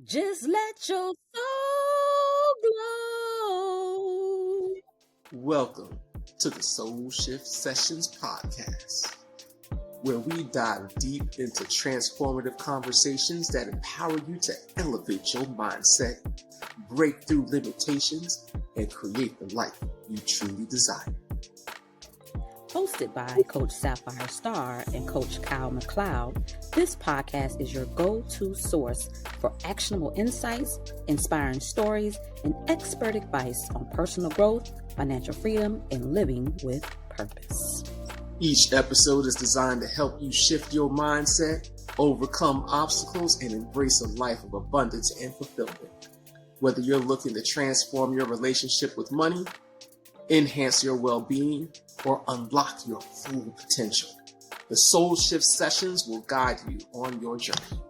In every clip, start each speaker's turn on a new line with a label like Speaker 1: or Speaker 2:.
Speaker 1: Just let your soul glow.
Speaker 2: Welcome to the Soul Shift Sessions podcast, where we dive deep into transformative conversations that empower you to elevate your mindset, break through limitations, and create the life you truly desire.
Speaker 1: Hosted by Coach Sapphire Starr and Coach McCloud, this podcast is your go-to source for actionable insights, inspiring stories, and expert advice on personal growth, financial freedom, and living with purpose.
Speaker 2: Each episode is designed to help you shift your mindset, overcome obstacles, and embrace a life of abundance and fulfillment. Whether you're looking to transform your relationship with money, enhance your well-being, or unlock your full potential, the Soul Shift Sessions will guide you on your journey.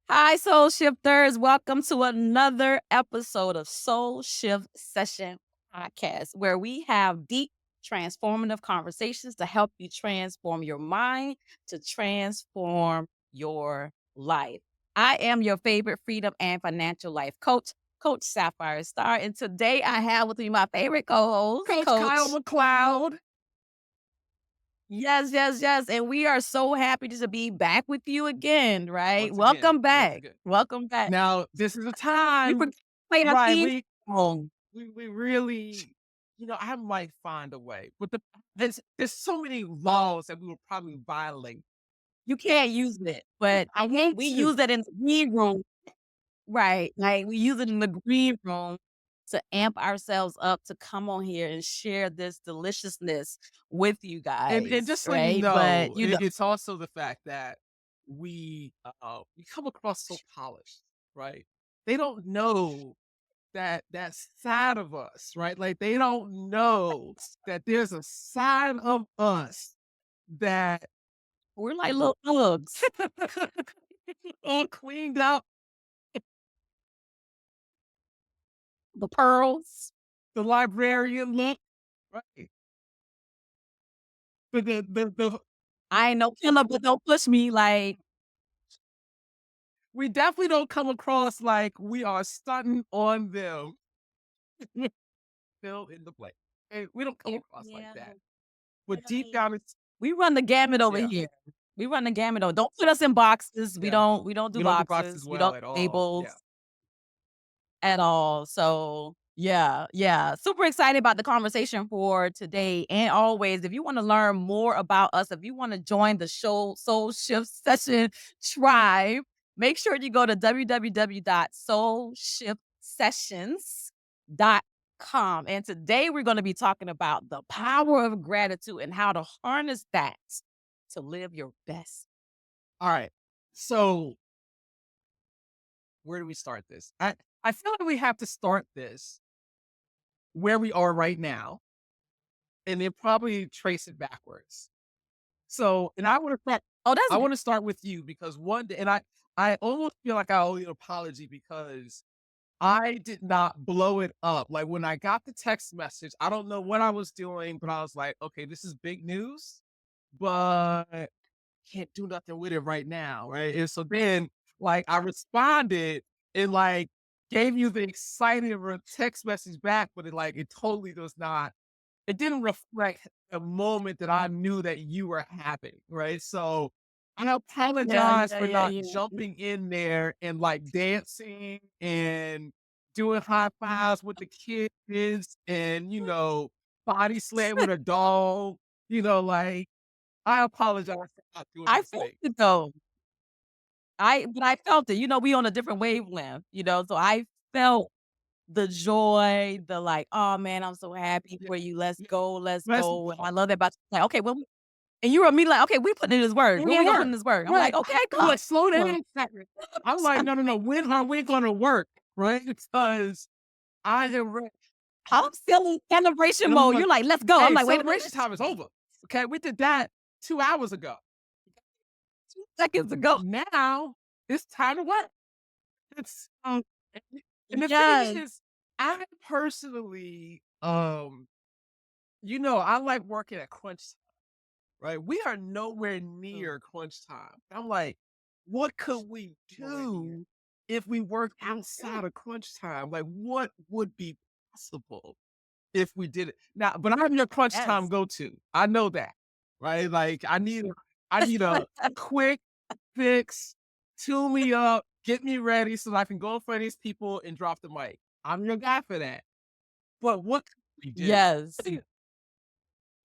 Speaker 1: Hi, Soul Shifters. Welcome to another episode of Soul Shift Session Podcast, where we have deep, transformative conversations to help you transform your mind, to transform your life. I am your favorite freedom and financial life coach, Coach Sapphire Starr. And today I have with me my favorite co-host,
Speaker 3: Coach McCloud.
Speaker 1: Yes. And we are so happy to be back with you again, right?
Speaker 3: Once
Speaker 1: Welcome
Speaker 3: again,
Speaker 1: back. Welcome back.
Speaker 3: Now, this is a time,
Speaker 1: Play our
Speaker 3: right?
Speaker 1: theme song.
Speaker 3: We really, I might find a way. But there's so many laws that we will probably violate.
Speaker 1: You can't use it, but
Speaker 3: I want
Speaker 1: we
Speaker 3: to.
Speaker 1: use it in the green room. Right. Like we use it in the green room to amp ourselves up to come on here and share this deliciousness with you guys.
Speaker 3: And just so
Speaker 1: right?
Speaker 3: you know,
Speaker 1: But
Speaker 3: it's also the fact that we come across so polished, right? They don't know that side of us, right? Like they don't know that there's a side of us that
Speaker 1: we're like little thugs.
Speaker 3: all cleaned up,
Speaker 1: The pearls.
Speaker 3: the librarian look, right? But the
Speaker 1: I ain't no killer, but don't push me. Like
Speaker 3: we definitely don't come across like we are stunting on them. Fill in the blank. Hey, we don't come across like that. But deep down,
Speaker 1: we run the gamut over here. We run the gamut. Don't put us in boxes. We don't do boxes. We don't do labels at all. So yeah. Super excited about the conversation for today. And always, if you want to learn more about us, if you want to join the Soul Shift Session tribe, make sure you go to www.soulshiftsessions.com. And today we're going to be talking about the power of gratitude and how to harness that to live your best.
Speaker 3: All right. So where do we start this? I feel like we have to start this where we are right now and then probably trace it backwards. So, and I want to start. I want to start with you because one day, and I almost feel like I owe you an apology because I did not blow it up. Like when I got the text message, I don't know what I was doing, but I was like, okay, this is big news, but can't do nothing with it right now, right? And so then, like, I responded and like gave you the exciting text message back, but it totally does not. It didn't reflect a moment that I knew that you were having, right? So I apologize for not jumping in there and like dancing and doing high fives with the kids and body slam with a dog. Like I apologize for not doing
Speaker 1: I
Speaker 3: those
Speaker 1: felt
Speaker 3: things.
Speaker 1: it though. I felt it. We on a different wavelength, so I felt the joy, the like, oh man, I'm so happy for you. Let's go. And I love that about you. Like, okay, well, and you were me like, okay, we putting in this work. When we gonna put in this work? I'm like, okay,
Speaker 3: I'm
Speaker 1: come.
Speaker 3: like, slow down. I'm like, no. When are we gonna work? Right? Because I am ready.
Speaker 1: I'm still in celebration mode. You're like, let's go.
Speaker 3: Hey,
Speaker 1: I'm like, wait a minute.
Speaker 3: celebration time is over. Okay, we did that 2 hours ago.
Speaker 1: 2 seconds ago.
Speaker 3: Now it's time to work. It's and the thing is, I personally I like working at crunch time, right? We are nowhere
Speaker 1: Mm.
Speaker 3: near crunch time. I'm like, what could we
Speaker 2: Nowhere near.
Speaker 3: do if we worked outside of crunch time? Like, what would be possible if we did it? Now, but I'm your crunch time
Speaker 1: Yes.
Speaker 3: go-to. I know that, right? Like, I need a quick fix, tune me up, get me ready so that I can go in front of these people and drop the mic. I'm your guy for that. But what could we do?
Speaker 1: Yes.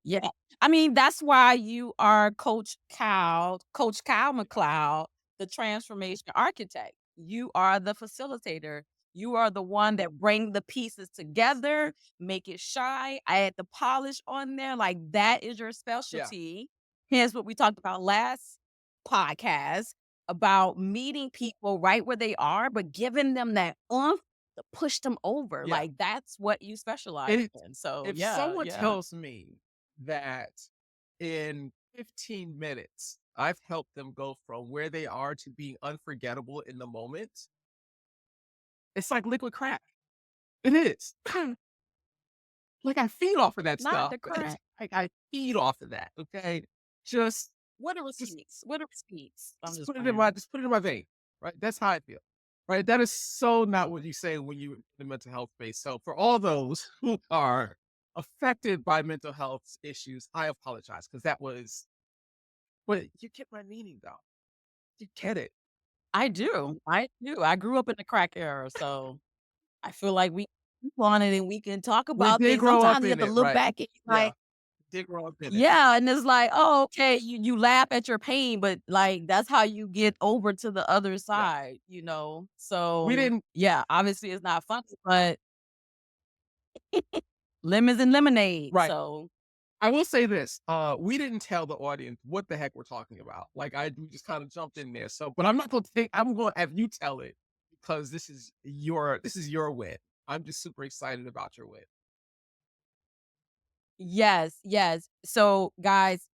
Speaker 1: Yeah. I mean, that's why you are Coach Cal McCloud, the transformation architect. You are the facilitator. You are the one that bring the pieces together, make it shine, add the polish on there. Like that is your
Speaker 3: Yeah,
Speaker 1: specialty. Here's what we talked about last podcast about meeting people right where they are, but giving them that oomph to push them over.
Speaker 3: yeah.
Speaker 1: Like that's what you specialize
Speaker 3: It
Speaker 1: in. So
Speaker 3: if
Speaker 1: yeah,
Speaker 3: someone
Speaker 1: yeah.
Speaker 3: tells me that in 15 minutes, I've helped them go from where they are to being unforgettable in the moment, it's like liquid crack. It is. Like I feed off of that
Speaker 1: Not
Speaker 3: stuff.
Speaker 1: the
Speaker 3: It's
Speaker 1: crack.
Speaker 3: like I feed off of that. Okay. Just
Speaker 1: What are
Speaker 3: just
Speaker 1: receipts? What are receipts? I'm
Speaker 3: just
Speaker 1: just
Speaker 3: put it in
Speaker 1: playing.
Speaker 3: my vein. Right. That's how I feel. Right. That is so not what you say when you in the mental health space. So for all those who are affected by mental health issues, I apologize because that was but you get my meaning though. You get it.
Speaker 1: I do. I do. I grew up in the crack era, so I feel like we on it and we can talk
Speaker 3: We
Speaker 1: about
Speaker 3: did
Speaker 1: things.
Speaker 3: grow up
Speaker 1: Sometimes you have
Speaker 3: in
Speaker 1: to
Speaker 3: it,
Speaker 1: look
Speaker 3: right?
Speaker 1: back and you're
Speaker 3: Yeah.
Speaker 1: like,
Speaker 3: Did grow up in it.
Speaker 1: yeah, and it's like, oh, okay, you laugh at your pain, but like that's how you get over to the other
Speaker 3: Yeah.
Speaker 1: side, you know.
Speaker 3: We
Speaker 1: So
Speaker 3: didn't
Speaker 1: yeah, obviously it's not funny, but lemons and lemonade.
Speaker 3: right.
Speaker 1: So
Speaker 3: I will say this. We didn't tell the audience what the heck we're talking about. Like we just kind of jumped in there. So, but I'm not gonna take I'm gonna have you tell it because this is your win. I'm just super excited about your win.
Speaker 1: yes, yes. So guys,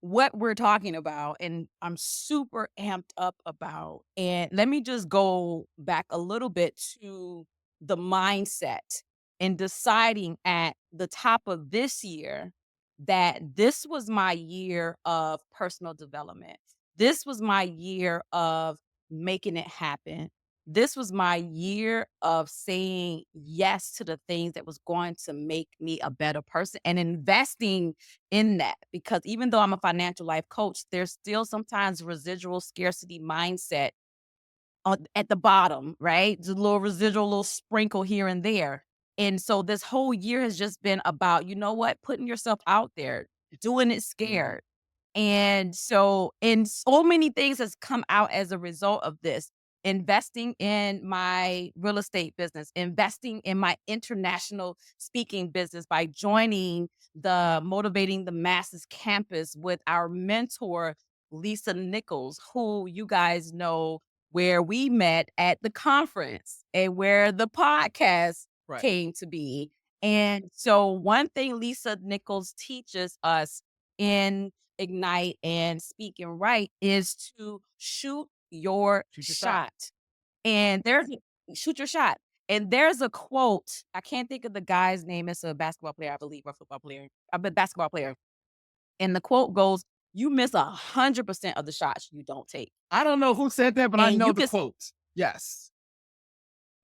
Speaker 1: what we're talking about and I'm super amped up about. And let me just go back a little bit to the mindset and deciding at the top of this year that this was my year of personal development. This was my year of making it happen. This was my year of saying yes to the things that was going to make me a better person and investing in that because even though I'm a financial life coach, there's still sometimes residual scarcity mindset at the bottom, right? Just a little residual, little sprinkle here and there. And so this whole year has just been about, you know what, putting yourself out there, doing it
Speaker 3: Mhm.
Speaker 1: scared. And so many things has come out as a result of this. Investing in my real estate business, investing in my international speaking business by joining the Motivating the Masses campus with our mentor, Lisa Nichols, who you guys know where we met at the conference and where the podcast
Speaker 3: Right.
Speaker 1: came to be. And so one thing Lisa Nichols teaches us in Ignite and Speak and Write is to shoot your
Speaker 3: Shoot your shot.
Speaker 1: shot. And shoot your shot. And there's a quote. I can't think of the guy's name. It's a basketball player, I believe, or football player. I bet basketball player. And the quote goes, "You miss 100% of the shots you don't take."
Speaker 3: I don't know who said that, but I
Speaker 1: And
Speaker 3: know
Speaker 1: you
Speaker 3: the
Speaker 1: can
Speaker 3: quote. Yes.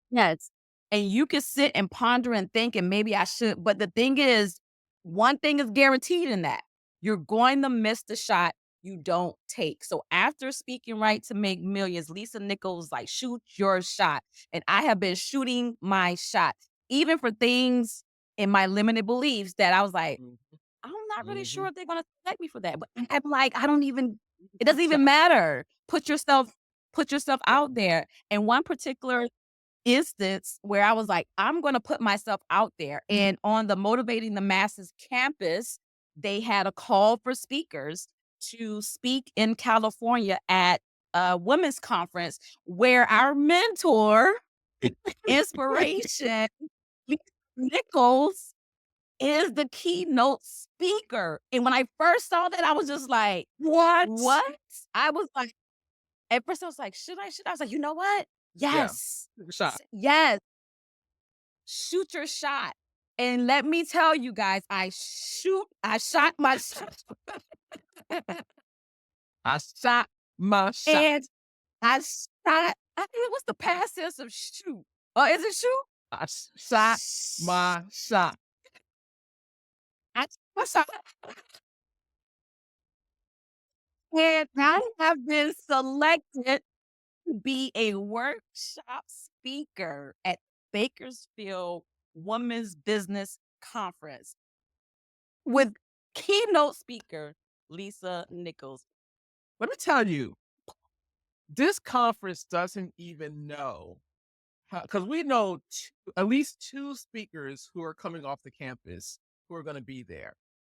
Speaker 1: Yes. And you can sit and ponder and think, and maybe I should. But the thing is, one thing is guaranteed in that you're going to miss the shot you don't take. So after speaking right to make millions, Lisa Nichols like shoot your shot. And I have been shooting my shot, even for things in my limited beliefs that I was like,
Speaker 3: Mhm.
Speaker 1: I'm not really sure
Speaker 3: Mhm.
Speaker 1: if they're gonna select me for that. But I'm like, I don't even it
Speaker 3: Shoot
Speaker 1: doesn't
Speaker 3: your
Speaker 1: even
Speaker 3: shot.
Speaker 1: matter. Put yourself
Speaker 3: Yeah.
Speaker 1: out there. And one particular instance where I was like, I'm going to put myself out there. And on the Motivating the Masses campus, they had a call for speakers to speak in California at a women's conference where our mentor, inspiration, Lisa Nichols, is the keynote speaker. And when I first saw that, I was just like,
Speaker 3: What?
Speaker 1: what? I was like, at first I was like, should I? Should I? I was like, you know what?
Speaker 3: Yeah.
Speaker 1: Yes.
Speaker 3: Shoot your shot.
Speaker 1: Yes. Shoot your shot. And let me tell you guys, I shot my shot.
Speaker 3: I shot my shot.
Speaker 1: And I shot, I think what's the past tense of shoot? Is it shoot?
Speaker 3: I shot my shot.
Speaker 1: I shot my shot. And I have been selected to be a workshop speaker at Bakersfield Women's Business Conference with keynote speaker Lisa Nichols.
Speaker 3: Let me tell you, this conference doesn't even know because we know at least two speakers who are coming off the campus who are going to be there.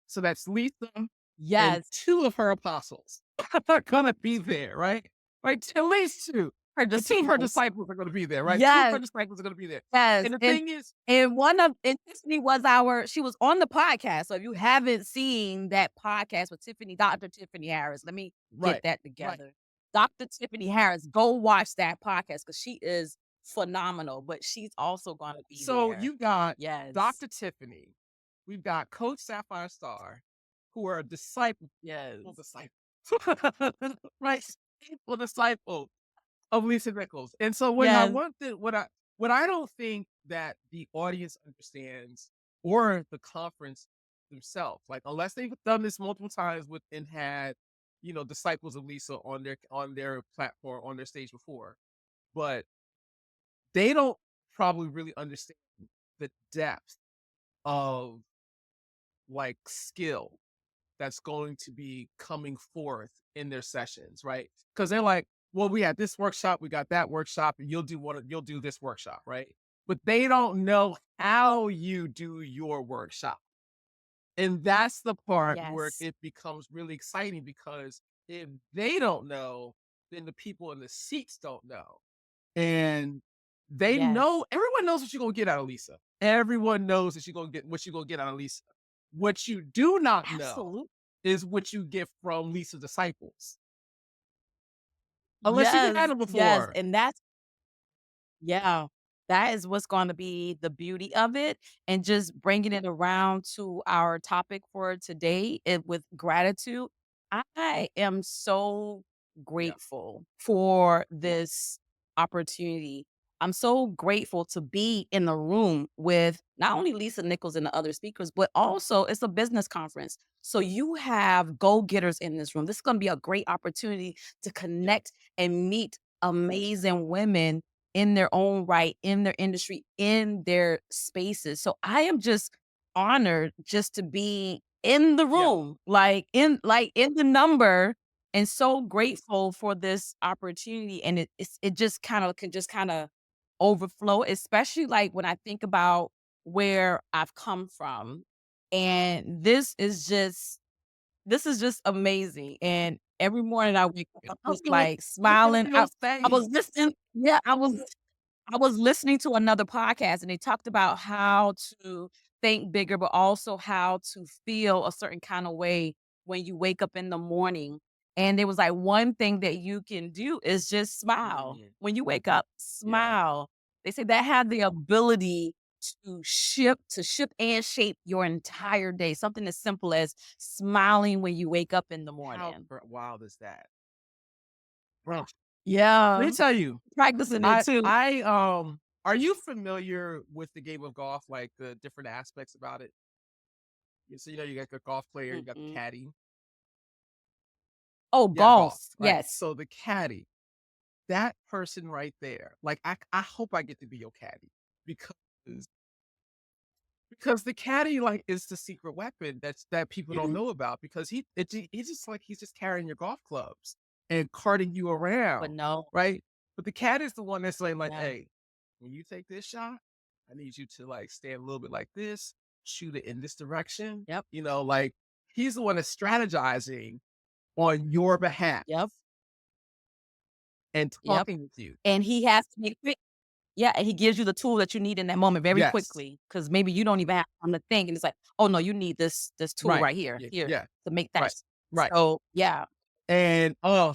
Speaker 3: So that's Lisa and
Speaker 1: Yes,
Speaker 3: two of her apostles are going to be there, right? Right, at least two.
Speaker 1: her
Speaker 3: And two of her
Speaker 1: disciples.
Speaker 3: disciples are going to be there, right? Two of her
Speaker 1: Yes,
Speaker 3: disciples are going to be there.
Speaker 1: yes.
Speaker 3: And the thing is,
Speaker 1: And Tiffany she was on the podcast. So if you haven't seen that podcast with Tiffany, Dr. Tiffany Harris, let me get
Speaker 3: right,
Speaker 1: that
Speaker 3: right.
Speaker 1: together. Dr. Tiffany Harris, go watch that podcast because she is phenomenal, but she's also gonna be
Speaker 3: So
Speaker 1: there.
Speaker 3: you got
Speaker 1: Yes.
Speaker 3: Dr. Tiffany, we've got Coach Sapphire Starr, who are a disciple,
Speaker 1: Yes.
Speaker 3: right? Well, disciple of Lisa Nichols. And so
Speaker 1: Yes.
Speaker 3: what I don't think that the audience understands or the conference themselves, like unless they've done this multiple times with and had, disciples of Lisa on their platform, on their stage before, but they don't probably really understand the depth of like skill that's going to be coming forth in their sessions, right? Because they're like, well, we had this workshop, we got that workshop, and you'll do this workshop, right? But they don't know how you do your workshop. And that's the part where
Speaker 1: Yes.
Speaker 3: it becomes really exciting because if they don't know, then the people in the seats don't know. And they
Speaker 1: Yes.
Speaker 3: know everyone knows what you're gonna get out of Lisa. Everyone knows that you're gonna get what you're gonna get out of Lisa. What you do not know
Speaker 1: Absolutely.
Speaker 3: is what you get from Lisa's disciples. Unless you've had
Speaker 1: Yes.
Speaker 3: them
Speaker 1: Yes.
Speaker 3: before.
Speaker 1: And that's Yeah, that is what's gonna be the beauty of it, and just bringing it around to our topic for today, with gratitude. I am so
Speaker 3: Yeah.
Speaker 1: grateful for this opportunity. I'm so grateful to be in the room with not only Lisa Nichols and the other speakers, but also it's a business conference. So you have go-getters in this room. This is gonna be a great opportunity to
Speaker 3: Yeah.
Speaker 1: connect and meet amazing women in their own right, in their industry, in their spaces. So I am just honored just to be in the
Speaker 3: Yeah.
Speaker 1: room, in the number, and so grateful for this opportunity. And it just kind of can just kind of overflow, especially like when I think about where I've come from. And this is just amazing. And every morning I wake up just like
Speaker 3: Look at
Speaker 1: smiling.
Speaker 3: your
Speaker 1: I was
Speaker 3: face.
Speaker 1: listening. Yeah, I was listening to another podcast and they talked about how to think bigger, but also how to feel a certain kind of way when you wake up in the morning. And there was like one thing that you can do is just smile.
Speaker 3: Mhm.
Speaker 1: When you wake up,
Speaker 3: Yeah.
Speaker 1: smile. They say that had the ability to shift and shape your entire day. Something as simple as smiling when you wake up in the
Speaker 3: How
Speaker 1: morning.
Speaker 3: wild is that? Bro, let
Speaker 1: Yeah,
Speaker 3: me tell you,
Speaker 1: practicing it too.
Speaker 3: are you familiar with the game of golf, like the different aspects about it? So you got the golf player, you got the
Speaker 1: Mm-mm.
Speaker 3: caddy.
Speaker 1: Oh,
Speaker 3: Yeah, golf,
Speaker 1: golf.
Speaker 3: right?
Speaker 1: Yes.
Speaker 3: So the caddy, that person right there, like I hope I get to be your caddy because the caddy like is the secret weapon that people don't know about because he's just carrying your golf clubs and carting you
Speaker 1: But
Speaker 3: around,
Speaker 1: no.
Speaker 3: right? But the caddy is the one that's saying like,
Speaker 1: Yeah.
Speaker 3: hey, when you take this shot, I need you to like stand a little bit like this, shoot it in this direction.
Speaker 1: Yep.
Speaker 3: Like he's the one that's strategizing on your behalf
Speaker 1: Yep.
Speaker 3: and
Speaker 1: Yep.
Speaker 3: talking with you.
Speaker 1: And he has to be quick. Yeah, and he gives you the tool that you need in that moment very
Speaker 3: Yes.
Speaker 1: quickly, because maybe you don't even have time to think, and it's like, "Oh, no, you need this tool
Speaker 3: Right.
Speaker 1: right here,
Speaker 3: Yeah.
Speaker 1: here
Speaker 3: Yeah.
Speaker 1: to make that."
Speaker 3: Right. Right.
Speaker 1: So, yeah.
Speaker 3: And I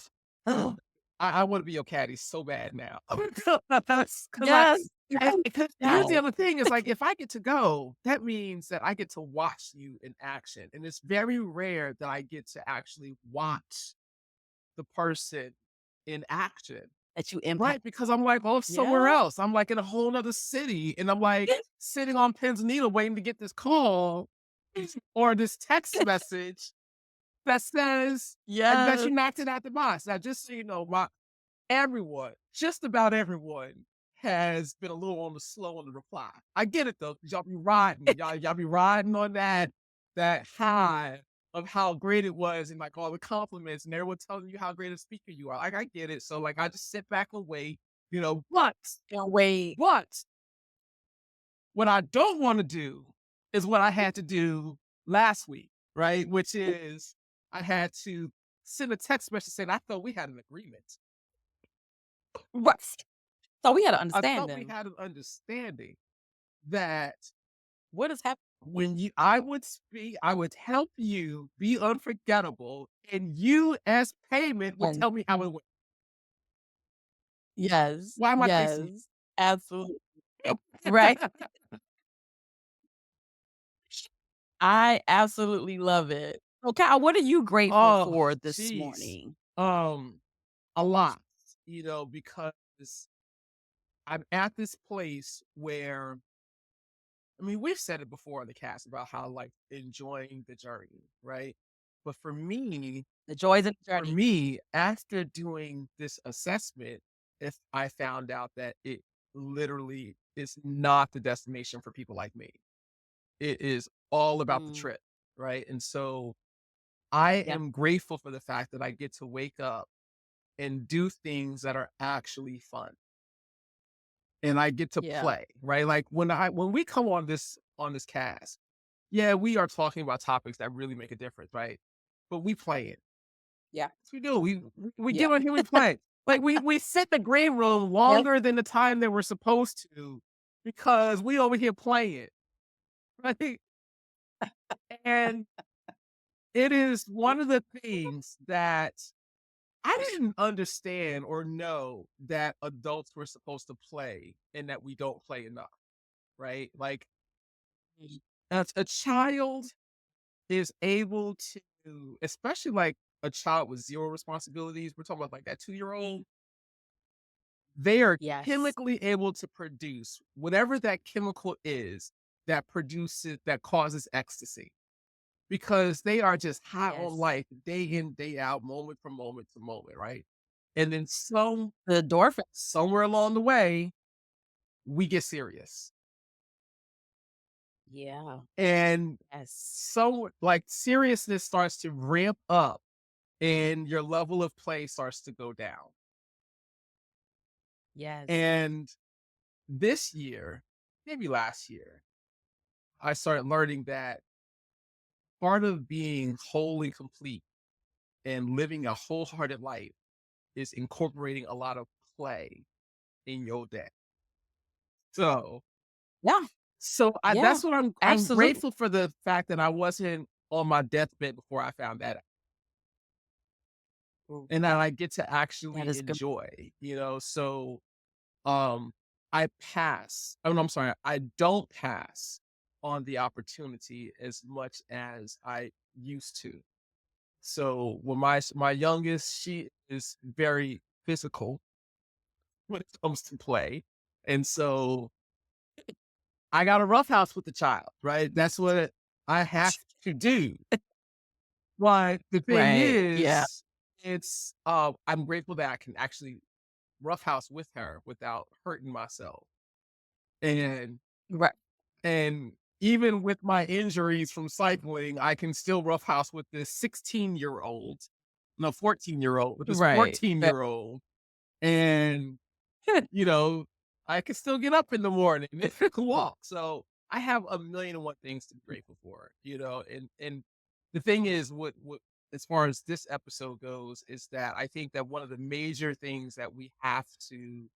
Speaker 3: want to be your caddy so bad now. Because
Speaker 1: Yes.
Speaker 3: Because here's the
Speaker 1: No.
Speaker 3: other thing is like, if I get to go, that means that I get to watch you in action. And it's very rare that I get to actually watch the person in action.
Speaker 1: That you impact.
Speaker 3: Right. Because I'm like, oh, somewhere
Speaker 1: Yeah.
Speaker 3: else. I'm like in a whole nother city. And I'm like sitting on pins and needle waiting to get this call or this text message that says that
Speaker 1: Yes.
Speaker 3: you knocked it out the box. Now, just so you know, everyone, just about everyone has been a little on the slow on the reply. I get it though, 'cause y'all be riding, y'all be riding on that high of how great it was and like all the compliments and everyone telling you how great a speaker you are. Like I get it. So like I just sit back and wait, but
Speaker 1: Can't wait.
Speaker 3: but what I don't want to do is what I had to do last week, right? Which is I had to send a text message saying I thought we had an agreement.
Speaker 1: Right. So we had to
Speaker 3: I
Speaker 1: understand
Speaker 3: thought we
Speaker 1: them.
Speaker 3: had an understanding that
Speaker 1: What is happening?
Speaker 3: when I would speak, I would help you be unforgettable, and you as payment would tell me how it went.
Speaker 1: Yes.
Speaker 3: Why am I chasing
Speaker 1: Yes. Absolutely.
Speaker 3: you?
Speaker 1: Right. I absolutely love it. So, Kyle, what are you grateful
Speaker 3: Oh,
Speaker 1: for this
Speaker 3: jeez.
Speaker 1: morning?
Speaker 3: Um, a lot, because I'm at this place where I mean, we've said it before on the cast about how like enjoying the journey, right? But
Speaker 1: The joys of the
Speaker 3: for
Speaker 1: journey.
Speaker 3: me, after doing this assessment, if I found out that it literally is not the destination for people like me. It is all about the
Speaker 1: Mm,
Speaker 3: trip, right? And so I
Speaker 1: yeah.
Speaker 3: am grateful for the fact that I get to wake up and do things that are actually fun. And I get to
Speaker 1: Yeah.
Speaker 3: play, right? Like when we come on this cast, yeah, we are talking about topics that really make a difference, right? But we play it.
Speaker 1: Yeah.
Speaker 3: Yes, we do. We
Speaker 1: Yeah.
Speaker 3: get on here, we play. Like we sit in the green room
Speaker 1: Yep.
Speaker 3: longer than the time that we're supposed to because we over here playing, right? And it is one of the things that I didn't understand or know that adults were supposed to play and that we don't play enough, right? Like
Speaker 1: Mm,
Speaker 3: as a child is able to, especially like a child with zero responsibilities, we're talking about like that 2-year old, they are
Speaker 1: yes.
Speaker 3: chemically able to produce whatever that chemical is that causes ecstasy because they are just high on
Speaker 1: Yes.
Speaker 3: life day in, day out, moment from moment to moment, right? And then
Speaker 1: The endorphin.
Speaker 3: somewhere along the way, we get serious.
Speaker 1: Yeah.
Speaker 3: And
Speaker 1: Yes.
Speaker 3: so like seriousness starts to ramp up and your level of play starts to go down.
Speaker 1: Yes.
Speaker 3: And this year, maybe last year, I started learning that part of being wholly complete and living a wholehearted life is incorporating a lot of play in your day. So,
Speaker 1: Yeah. Yeah.
Speaker 3: that's what I'm
Speaker 1: Absolutely.
Speaker 3: grateful for the fact that I wasn't on my deathbed before I found that out.
Speaker 1: Ooh,
Speaker 3: And that I get to
Speaker 1: that
Speaker 3: actually
Speaker 1: is good.
Speaker 3: enjoy. So um I pass. Oh, no, I'm sorry. I don't pass on the opportunity as much as I used to. So when my youngest, she is very physical when it comes to play. And so I got a roughhouse with the child, right? That's what I have to do. But the thing
Speaker 1: Right. Yeah.
Speaker 3: is, I'm grateful that I can actually roughhouse with her without hurting myself. And
Speaker 1: Right.
Speaker 3: and even with my injuries from cycling, I can still roughhouse with this 16-year-old, no, 14-year-old, with this
Speaker 1: Right.
Speaker 3: 14-year-old. And, you know, I can still get up in the morning and walk. So I have a million and one things to be grateful for. And the thing is, what as far as this episode goes, is that I think that one of the major things that we have to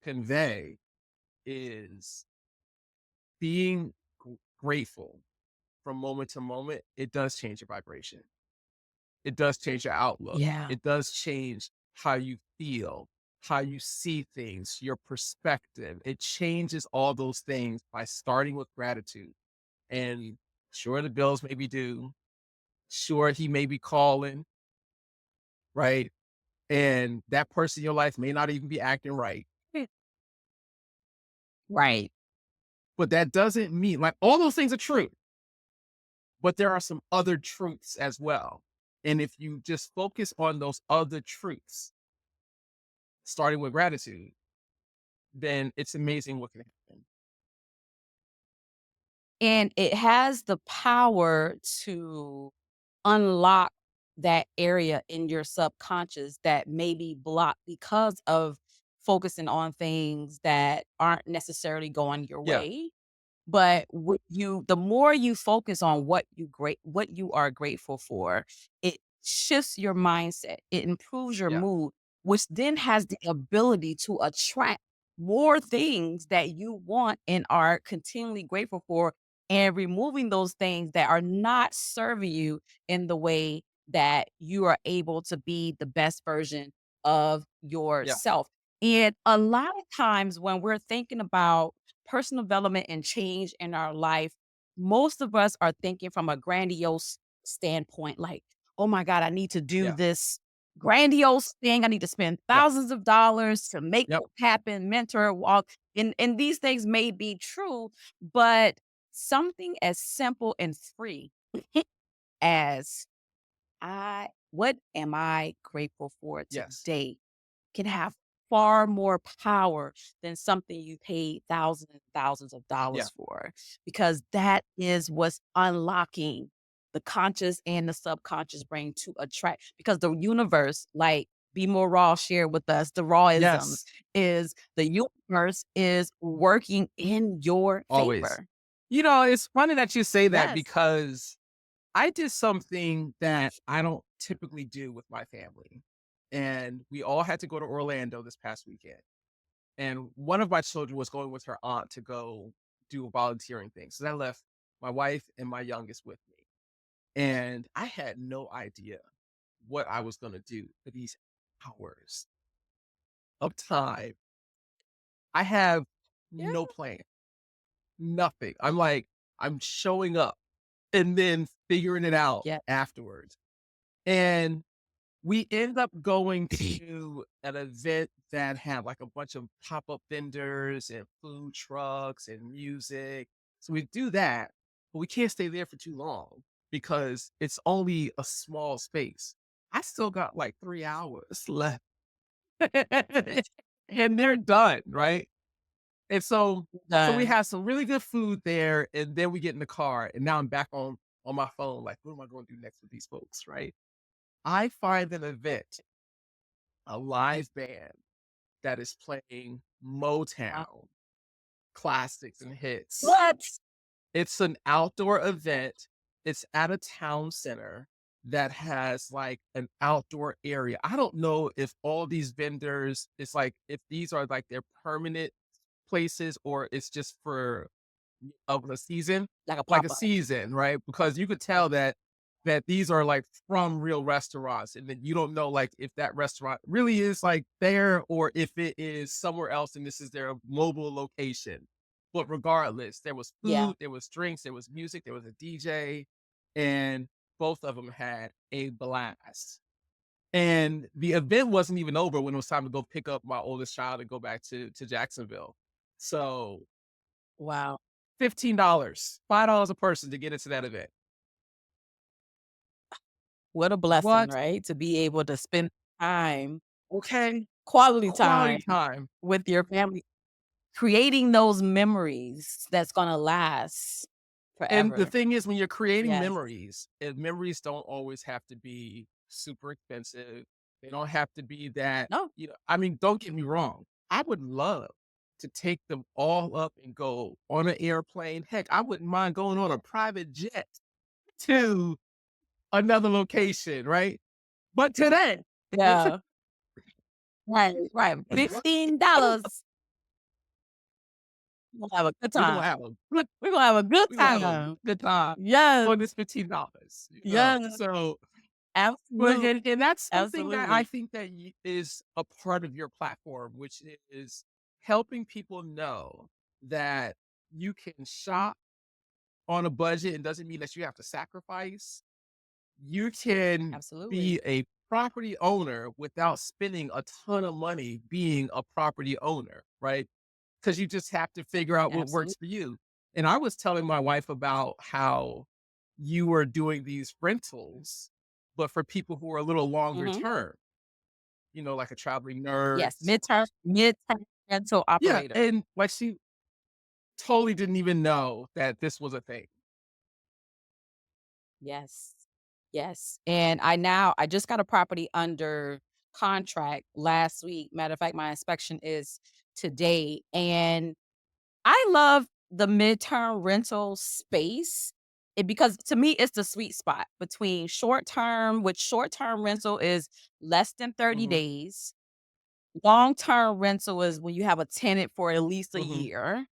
Speaker 3: convey is being grateful from moment to moment. It does change your vibration. It does change your outlook.
Speaker 1: Yeah.
Speaker 3: It does change how you feel. how you see things, your perspective. It changes all those things by starting with gratitude. And sure, the bills may be due. Sure, he may be calling, right? And that person in your life may not even be acting right.
Speaker 1: Right.
Speaker 3: But that doesn't mean like all those things are true, but there are some other truths as well. And if you just focus on those other truths, starting with gratitude, then it's amazing what can happen.
Speaker 1: And it has the power to unlock that area in your subconscious that may be blocked because of focusing on things that aren't necessarily going your
Speaker 3: Yeah.
Speaker 1: way. But what you the more you focus on what you are grateful for, it shifts your mindset. It improves your
Speaker 3: Yeah.
Speaker 1: mood, which then has the ability to attract more things that you want and are continually grateful for, and removing those things that are not serving you in the way that you are able to be the best version of
Speaker 3: Yeah.
Speaker 1: yourself. And a lot of times when we're thinking about personal development and change in our life, most of us are thinking from a grandiose standpoint, like, oh my God, I need to do
Speaker 3: Yeah.
Speaker 1: this grandiose thing. I need to spend
Speaker 3: Yeah.
Speaker 1: thousands of dollars to make
Speaker 3: Yep.
Speaker 1: it happen, mentor, walk. And these things may be true, but something as simple and free as what am I grateful for
Speaker 3: Yes.
Speaker 1: today can have far more power than something you paid thousands and thousands of
Speaker 3: Yeah.
Speaker 1: dollars for, because that is what's unlocking the conscious and the subconscious brain to attract, because the universe, like Be More Raw shared with us, the rawisms
Speaker 3: Yes.
Speaker 1: is the universe is working in your
Speaker 3: Always.
Speaker 1: favor.
Speaker 3: It's funny that you say that
Speaker 1: Yes.
Speaker 3: because I did something that I don't typically do with my family. And we all had to go to Orlando this past weekend. And one of my children was going with her aunt to go do a volunteering thing. So I left my wife and my youngest with me. And I had no idea what I was going to do for these hours of time. I have
Speaker 1: Yeah.
Speaker 3: no plan, nothing. I'm like, I'm showing up and then figuring it out
Speaker 1: Yeah.
Speaker 3: afterwards. And we ended up going to an event that had like a bunch of pop-up vendors and food trucks and music. So we do that, but we can't stay there for too long because it's only a small space. I still got like 3 hours left and they're done, right? And so we
Speaker 1: Done.
Speaker 3: have some really good food there, and then we get in the car, and now I'm back on my phone, like, what am I going to do next with these folks, right? I find an event, a live band that is playing
Speaker 1: Wow.
Speaker 3: Motown classics and hits.
Speaker 1: What?
Speaker 3: It's an outdoor event. It's at a town center that has like an outdoor area. I don't know if all these vendors, it's like if these are like their permanent places or it's just for of the season,
Speaker 1: Like a
Speaker 3: like a
Speaker 1: pop-up.
Speaker 3: season, right? Because you could tell that these are like from real restaurants, and then you don't know like if that restaurant really is like there or if it is somewhere else and this is their mobile location. But regardless, there was
Speaker 1: Yeah.
Speaker 3: food, there was drinks, there was music, there was a DJ, and both of them had a blast. And the event wasn't even over when it was time to go pick up my oldest child and go back to Jacksonville. So
Speaker 1: Wow.
Speaker 3: $15, $5 a person to get into that event.
Speaker 1: What a blessing,
Speaker 3: What?
Speaker 1: right? To be able to spend time,
Speaker 3: Okay.
Speaker 1: quality
Speaker 3: Quality
Speaker 1: time
Speaker 3: time.
Speaker 1: with your family, creating those memories that's gonna last
Speaker 3: And the
Speaker 1: forever.
Speaker 3: thing is, when you're creating
Speaker 1: Yes.
Speaker 3: memories, and memories don't always have to be super expensive. They don't have to be that,
Speaker 1: No.
Speaker 3: I mean, don't get me wrong. I would love to take them all up and go on an airplane. Heck, I wouldn't mind going on a private jet to another location, right? But today,
Speaker 1: Yeah. Right, right. $15. We're gonna have a good
Speaker 3: we're gonna
Speaker 1: time.
Speaker 3: have a good
Speaker 1: We're gonna have a good
Speaker 3: we're gonna have a
Speaker 1: time.
Speaker 3: good time
Speaker 1: Yes,
Speaker 3: on this $15,
Speaker 1: yes.
Speaker 3: So But
Speaker 1: Absolutely.
Speaker 3: and that's something that I
Speaker 1: Absolutely.
Speaker 3: think that is a part of your platform, which is helping people know that you can shop on a budget. It doesn't mean that you have to sacrifice. You can
Speaker 1: Absolutely.
Speaker 3: be a property owner without spending a ton of money being a property owner, right? Because you just have to figure out what works
Speaker 1: Absolutely.
Speaker 3: for you. And I was telling my wife about how you were doing these rentals, but for people who are a little longer
Speaker 1: Mhm.
Speaker 3: term, like a traveling
Speaker 1: Yes,
Speaker 3: nurse.
Speaker 1: midterm rental
Speaker 3: Yeah.
Speaker 1: operator.
Speaker 3: And like she totally didn't even know that this was a thing.
Speaker 1: Yes. Yes, and I just got a property under contract last week. Matter of fact, my inspection is today, and I love the midterm rental space, because to me, it's the sweet spot between short term, which short term rental is less than 30
Speaker 3: Hmm.
Speaker 1: days. Long term rental is when you have a tenant for at least a
Speaker 3: Hmm.
Speaker 1: year.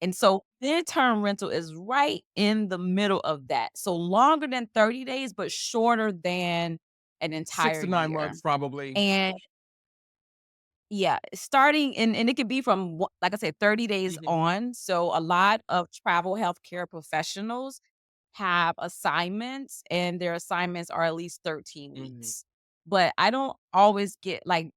Speaker 1: And so midterm rental is right in the middle of that. So longer than 30 days, but shorter than an
Speaker 3: Six
Speaker 1: entire
Speaker 3: to nine
Speaker 1: year.
Speaker 3: months, probably.
Speaker 1: And yeah, starting and it could be from like I said, 30 days
Speaker 3: Hmm.
Speaker 1: on. So a lot of travel healthcare professionals have assignments, and their assignments are at least 13
Speaker 3: Hmm.
Speaker 1: weeks. But I don't always get like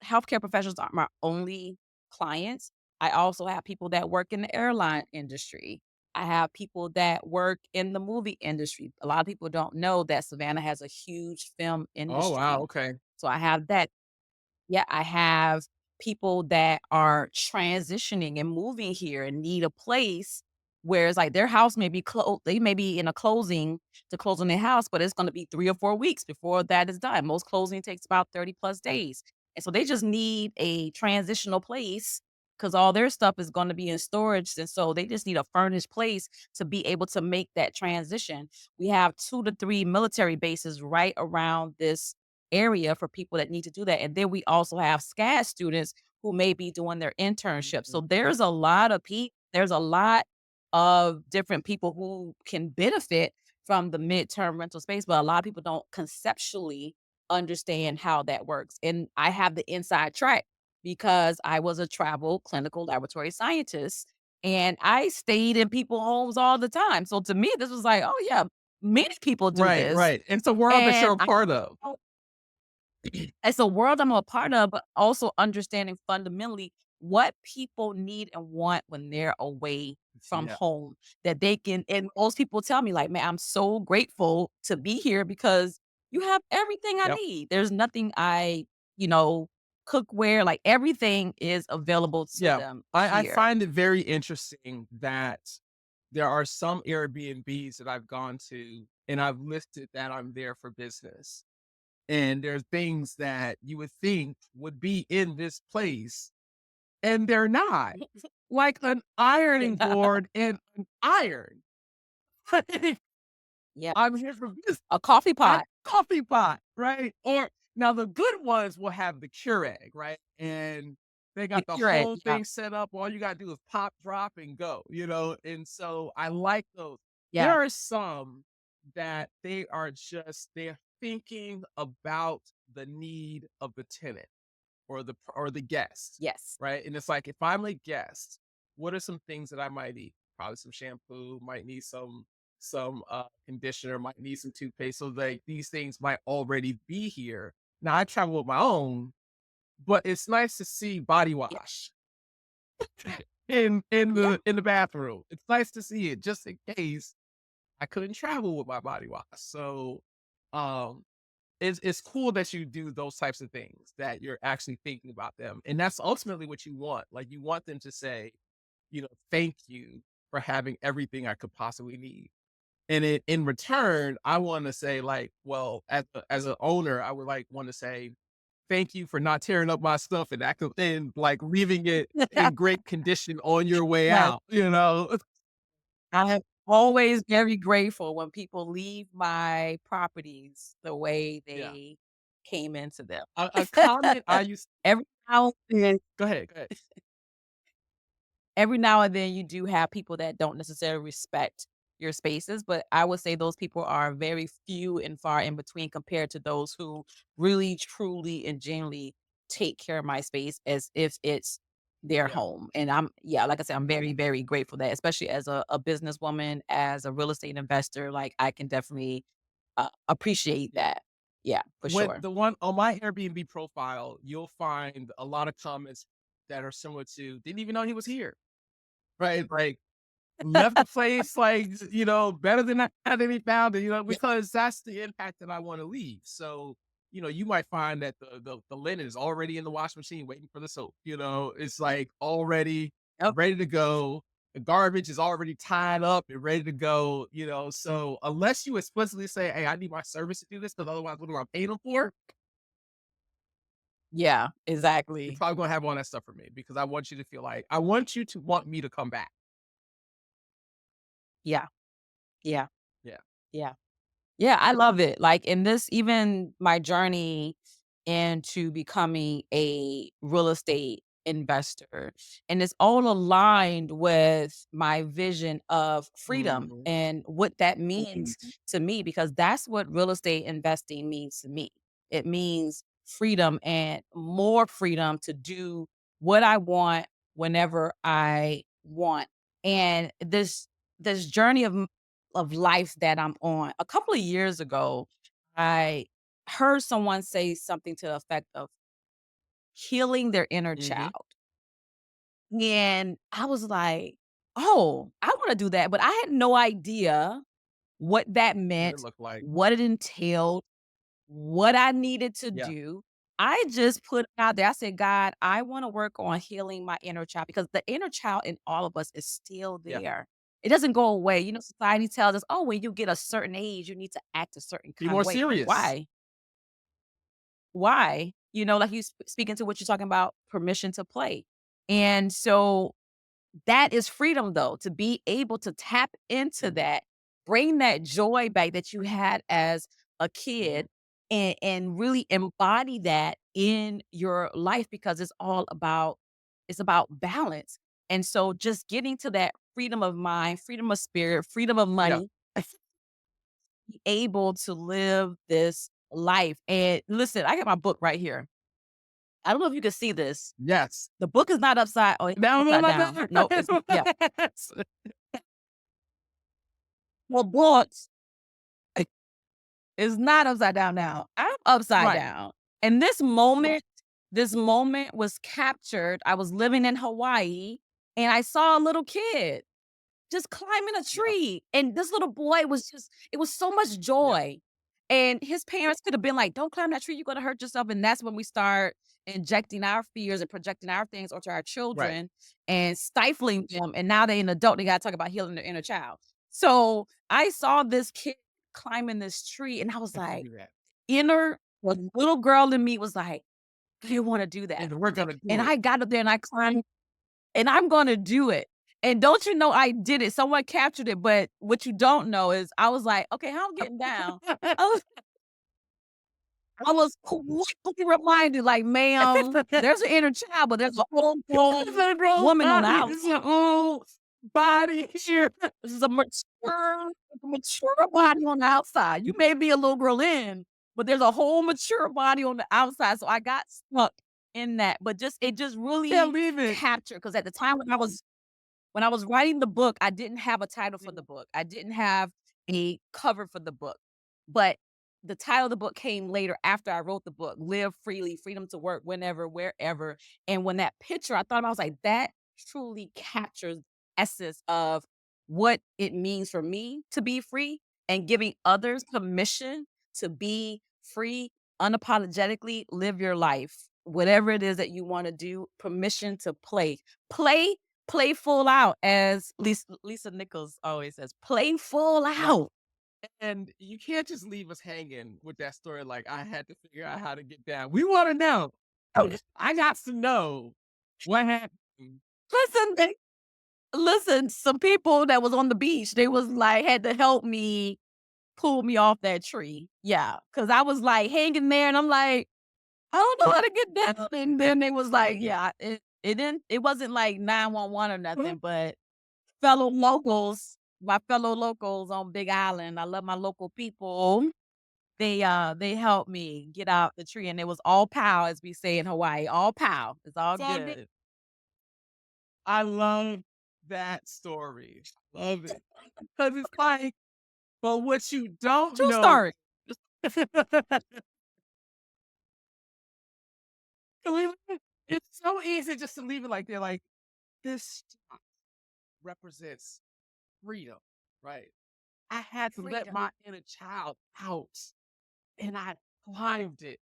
Speaker 1: healthcare professionals aren't my only clients. I also have people that work in the airline industry. I have people that work in the movie industry. A lot of people don't know that Savannah has a huge film
Speaker 3: Oh, wow.
Speaker 1: industry.
Speaker 3: Okay.
Speaker 1: So I have that. Yeah, I have people that are transitioning and moving here and need a place where it's like their house may be closed. They may be in a closing to close on their house, but it's going to be 3 or 4 weeks before that is done. Most closing takes about 30 plus days. And so they just need a transitional place because all their stuff is going to be in storage. And so they just need a furnished place to be able to make that transition. We have 2 to 3 military bases right around this area for people that need to do that. And then we also have SCAD students who may be doing their internship. So
Speaker 3: Mhm.
Speaker 1: there's a lot of different people who can benefit from the midterm rental space, but a lot of people don't conceptually understand how that works. And I have the inside track because I was a travel clinical laboratory scientist and I stayed in people's homes all the time. So to me, this was like, oh yeah, many people do
Speaker 3: Right,
Speaker 1: this.
Speaker 3: right. It's a world that you're
Speaker 1: And
Speaker 3: a
Speaker 1: I
Speaker 3: part of.
Speaker 1: it's a world I'm a part of, but also understanding fundamentally what people need and want when they're away from
Speaker 3: Yeah.
Speaker 1: home that they can. And most people tell me, like, man, I'm so grateful to be here because you have everything I
Speaker 3: Yep.
Speaker 1: need. There's nothing you know, cookware, like everything is available to
Speaker 3: Yeah.
Speaker 1: them
Speaker 3: I
Speaker 1: here.
Speaker 3: find it very interesting that there are some Airbnbs that I've gone to and I've listed that I'm there for business. And there's things that you would think would be in this place, and they're not. Like an ironing board and an iron.
Speaker 1: Yeah.
Speaker 3: I'm here for business.
Speaker 1: A coffee
Speaker 3: And
Speaker 1: pot.
Speaker 3: coffee pot, right? Or now the good ones will have the Keurig, right? And they
Speaker 1: The
Speaker 3: got the
Speaker 1: Keurig.
Speaker 3: whole
Speaker 1: Yeah.
Speaker 3: thing set up. All you gotta do is pop, drop, and go. And so I like those. There
Speaker 1: Yeah.
Speaker 3: are some that they're thinking about the need of the tenant or the guest,
Speaker 1: Yes.
Speaker 3: right? And it's like if I'm a guest, what are some things that I might need? Probably some shampoo, might need some conditioner, might need some toothpaste. So like these things might already be here. Now I travel with my own, but it's nice to see body
Speaker 1: Yeah.
Speaker 3: wash in
Speaker 1: Yeah.
Speaker 3: the bathroom. It's nice to see it just in case I couldn't travel with my body wash. So um it's cool that you do those types of things, that you're actually thinking about them. And that's ultimately what you want. Like you want them to say, thank you for having everything I could possibly need. And in return, I want to say like, well, as an owner, I would like want to say, thank you for not tearing up my stuff and like leaving it in great condition on your way
Speaker 1: Yes.
Speaker 3: out.
Speaker 1: I am always very grateful when people leave my properties the way
Speaker 3: Yeah.
Speaker 1: they came into them.
Speaker 3: A comment I used
Speaker 1: Every now and then
Speaker 3: go ahead, go ahead.
Speaker 1: every now and then you do have people that don't necessarily respect your spaces, but I would say those people are very few and far in between compared to those who really, truly, and genuinely take care of my space as if it's their
Speaker 3: Yeah.
Speaker 1: home. And I'm yeah, like I said, I'm very, very grateful that, especially as a businesswoman, as a real estate investor, like I can definitely appreciate
Speaker 3: Yeah.
Speaker 1: that. Yeah, for
Speaker 3: When
Speaker 1: sure.
Speaker 3: the one on my Airbnb profile, you'll find a lot of comments that are similar to, "Didn't even know he was here." Right? Like, left the place, like, better than I had any found it,
Speaker 1: Yeah.
Speaker 3: because that's the impact that I wanna leave. So, you might find that the linen is already in the washing machine waiting for the soap, It's, like, already
Speaker 1: Yep.
Speaker 3: ready to go. The garbage is already tied up and ready to go, So, unless you explicitly say, "Hey, I need my service to do this, because otherwise, what do I pay them for?"
Speaker 1: Yeah,
Speaker 3: You're
Speaker 1: exactly.
Speaker 3: probably gonna have all that stuff for me, because I want you to feel like I want you to want me to come back.
Speaker 1: Yeah. Yeah.
Speaker 3: Yeah.
Speaker 1: Yeah. Yeah, I love it. Like in this, even my journey into becoming a real estate investor, and it's all aligned with my vision of freedom
Speaker 3: Mhm.
Speaker 1: and what that means to me, because that's what real estate investing means to me. It means freedom and more freedom to do what I want whenever I want. And this journey of life that I'm on. A couple of years ago, I heard someone say something to the effect of healing their inner
Speaker 3: Mhm.
Speaker 1: child. And I was like, oh, I want to do that. But I had no idea what that
Speaker 3: What it
Speaker 1: meant,
Speaker 3: look like.
Speaker 1: what it entailed, what I needed to
Speaker 3: Yeah.
Speaker 1: do. I just put it out there. I said, God, I want to work on healing my inner child, because the inner child in all of us is still
Speaker 3: Yeah.
Speaker 1: there. It doesn't go away. Society tells us, oh, when you get a certain age, you need to act a certain
Speaker 3: Be
Speaker 1: kind of
Speaker 3: more
Speaker 1: way. But
Speaker 3: serious.
Speaker 1: why? Why? Like you speaking to what you're talking about, permission to play. And so that is freedom, though, to be able to tap into
Speaker 3: Mhm.
Speaker 1: that, bring that joy back that you had as a
Speaker 3: Mhm.
Speaker 1: kid, and really embody that in your life, because it's about balance. And so just getting to that freedom of mind, freedom of spirit, freedom of
Speaker 3: Yeah.
Speaker 1: money, be able to live this life. And listen, I got my book right here. I don't know if you can see this.
Speaker 3: Yes.
Speaker 1: The book is not it's
Speaker 3: No, no,
Speaker 1: upside
Speaker 3: no,
Speaker 1: down. Nope, it's yeah.
Speaker 3: no.
Speaker 1: Well, books is not upside down now. I'm upside
Speaker 3: Right.
Speaker 1: down. And this moment was captured. I was living in Hawaii, and I saw a little kid just climbing a
Speaker 3: Yeah.
Speaker 1: tree, and this little boy was just it was so much
Speaker 3: Yeah.
Speaker 1: joy. And his parents could have been like, "Don't climb that tree, you're gonna hurt yourself." And that's when we start injecting our fears and projecting our things onto our
Speaker 3: Right.
Speaker 1: children and stifling them. And now they're an adult, they gotta talk about healing their inner child. So I saw this kid climbing this tree, and I was
Speaker 3: I can
Speaker 1: like,
Speaker 3: do that.
Speaker 1: the little girl in me was like, I wanna do that.
Speaker 3: And we're gonna
Speaker 1: And
Speaker 3: do it.
Speaker 1: I got up there and I climbed, and I'm gonna do it. And don't you know I did it. Someone captured it, but what you don't know is I was like, "Okay, how I'm getting down?" I was I was quickly reminded, like, "Ma'am, there's an inner child, but there's a whole grown
Speaker 3: The girl's
Speaker 1: woman on the
Speaker 3: body
Speaker 1: outside.
Speaker 3: is your whole body here.
Speaker 1: This is a mature body on the outside. You may be a little girl in, but there's a whole mature body on the outside." So I got stuck in that, but it just
Speaker 3: Can't
Speaker 1: really
Speaker 3: leave it.
Speaker 1: captured, because at the time when I was writing the book, I didn't have a title for the book. I didn't have a cover for the book. But the title of the book came later after I wrote the book, Live Freely, Freedom to Work Whenever, Wherever. And when that picture, I thought about, I was like, that truly captures essence of what it means for me to be free, and giving others permission to be free, unapologetically live your life. Whatever it is that you want to do, permission to play. Play full out, as Lisa Nichols always says, "Play full
Speaker 3: Yeah.
Speaker 1: out."
Speaker 3: And you can't just leave us hanging with that story like, "I had to figure out how to get down." We wanna know.
Speaker 1: Oh,
Speaker 3: I got to know what happened.
Speaker 1: listen, listen, some people that was on the beach, they was like, had to help me pull me off that tree. Yeah, because I was, like, hanging there, and I'm like, "I don't know how to get down." And then they was like, yeah, it wasn't like 911 or nothing, but fellow locals my fellow locals on Big Island. I love my local people. They helped me get out the tree, and it was all pow, as we say in Hawaii, all pow. It's all
Speaker 3: It's all
Speaker 1: good.
Speaker 3: good. I love that story. Love it. Because it's like, but what you don't
Speaker 1: True
Speaker 3: know.
Speaker 1: story.
Speaker 3: It's so easy just to leave it like they're like, this represents freedom, right? I had to let
Speaker 1: Freedom.
Speaker 3: my inner child out and I climbed it.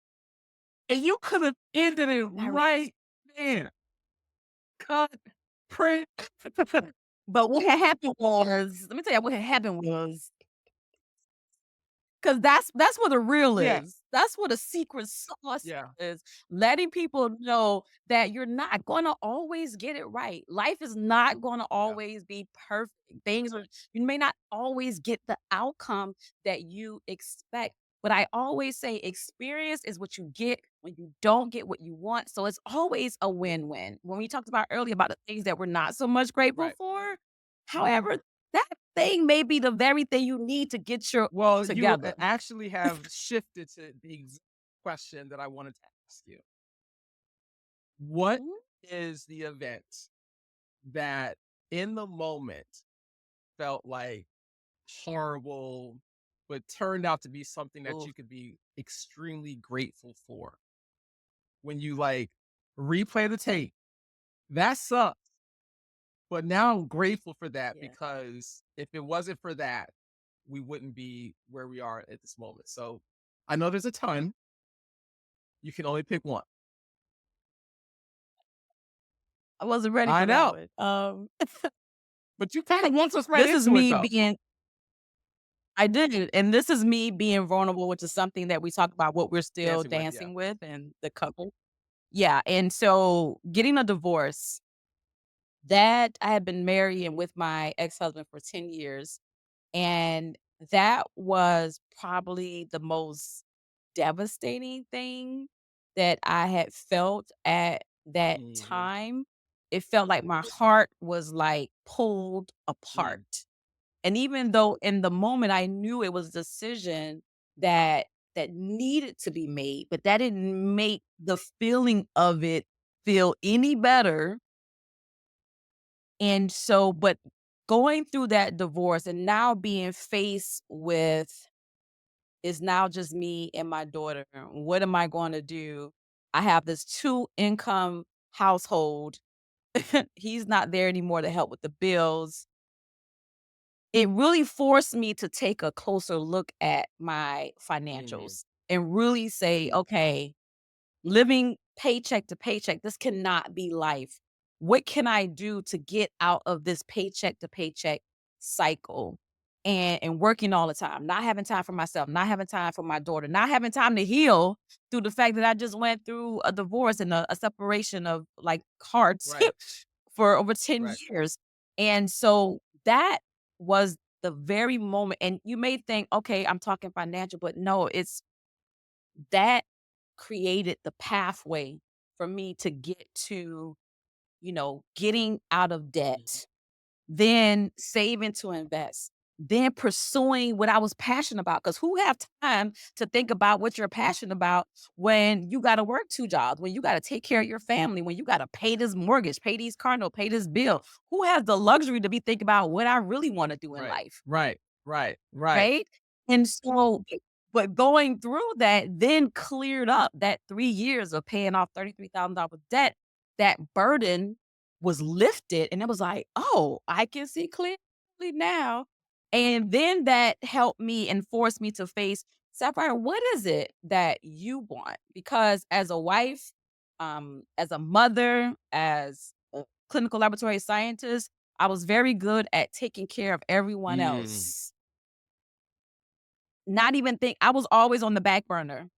Speaker 3: And you could have ended it
Speaker 1: That
Speaker 3: right there. Cut, print.
Speaker 1: But what had happened was, let me tell you what had happened was, 'cause that's what the real
Speaker 3: Yeah,
Speaker 1: is. That's what a secret sauce
Speaker 3: yeah,
Speaker 1: is. Letting people know that you're not gonna always get it right. Life is not gonna
Speaker 3: yeah,
Speaker 1: always be perfect. Things are You may not always get the outcome that you expect. But I always say experience is what you get when you don't get what you want. So it's always a win-win. When we talked about earlier about the things that we're not so much grateful
Speaker 3: right.
Speaker 1: for, however, that thing may be the very thing you need to get your
Speaker 3: Well, you
Speaker 1: together.
Speaker 3: actually have shifted to the exact question that I wanted to ask you. What
Speaker 1: Mhm.
Speaker 3: is the event that in the moment felt like horrible, but turned out to be something that
Speaker 1: Oof,
Speaker 3: you could be extremely grateful for? When you like replay the tape, that sucks. But now I'm grateful for that
Speaker 1: yeah.
Speaker 3: because if it wasn't for that, we wouldn't be where we are at this moment. So I know there's a ton. You can only pick one.
Speaker 1: I wasn't ready
Speaker 3: I
Speaker 1: for that
Speaker 3: know.
Speaker 1: one.
Speaker 3: But you kind of want us right
Speaker 1: This is
Speaker 3: into it
Speaker 1: me
Speaker 3: though.
Speaker 1: being I did, and this is me being vulnerable, which is something that we talk about what we're still
Speaker 3: Dancing with, yeah.
Speaker 1: dancing with and the couple. Yeah, and so getting a divorce, that I had been married and with my ex-husband for 10 years, and that was probably the most devastating thing that I had felt at that
Speaker 3: Mhm.
Speaker 1: time. It felt like my heart was, like, pulled apart.
Speaker 3: Mm.
Speaker 1: And even though in the moment I knew it was a decision that needed to be made, but that didn't make the feeling of it feel any better. And so, but going through that divorce and now being faced with, is now just me and my daughter. What am I going to do? I have this two income household. He's not there anymore to help with the bills. It really forced me to take a closer look at my
Speaker 3: Mhm.
Speaker 1: financials and really say, okay, living paycheck to paycheck, this cannot be life. What can I do to get out of this paycheck to paycheck cycle? And working all the time, not having time for myself, not having time for my daughter, not having time to heal through the fact that I just went through a divorce and a separation of like hearts
Speaker 3: Right.
Speaker 1: for over 10
Speaker 3: Right.
Speaker 1: years. And so that was the very moment. And you may think, okay, I'm talking financial, but no, it's that created the pathway for me to get to, getting out of
Speaker 3: Mhm.
Speaker 1: debt, then saving to invest, then pursuing what I was passionate about. Because who have time to think about what you're passionate about when you got to work two jobs, when you got to take care of your family, when you got to pay this mortgage, pay these car note, pay this bill? Who has the luxury to be thinking about what I really want to do in
Speaker 3: Right.
Speaker 1: life?
Speaker 3: Right. Right. Right.
Speaker 1: Right? And so but going through that then cleared up that 3 years of paying off $33,000 debt. That burden was lifted, and it was like, "Oh, I can see clearly now." And then that helped me and forced me to face, "Sapphire, what is it that you want?" Because as a wife, as a mother, as a clinical laboratory scientist, I was very good at taking care of everyone
Speaker 3: Mm.
Speaker 1: else. Not even think I was always on the back burner.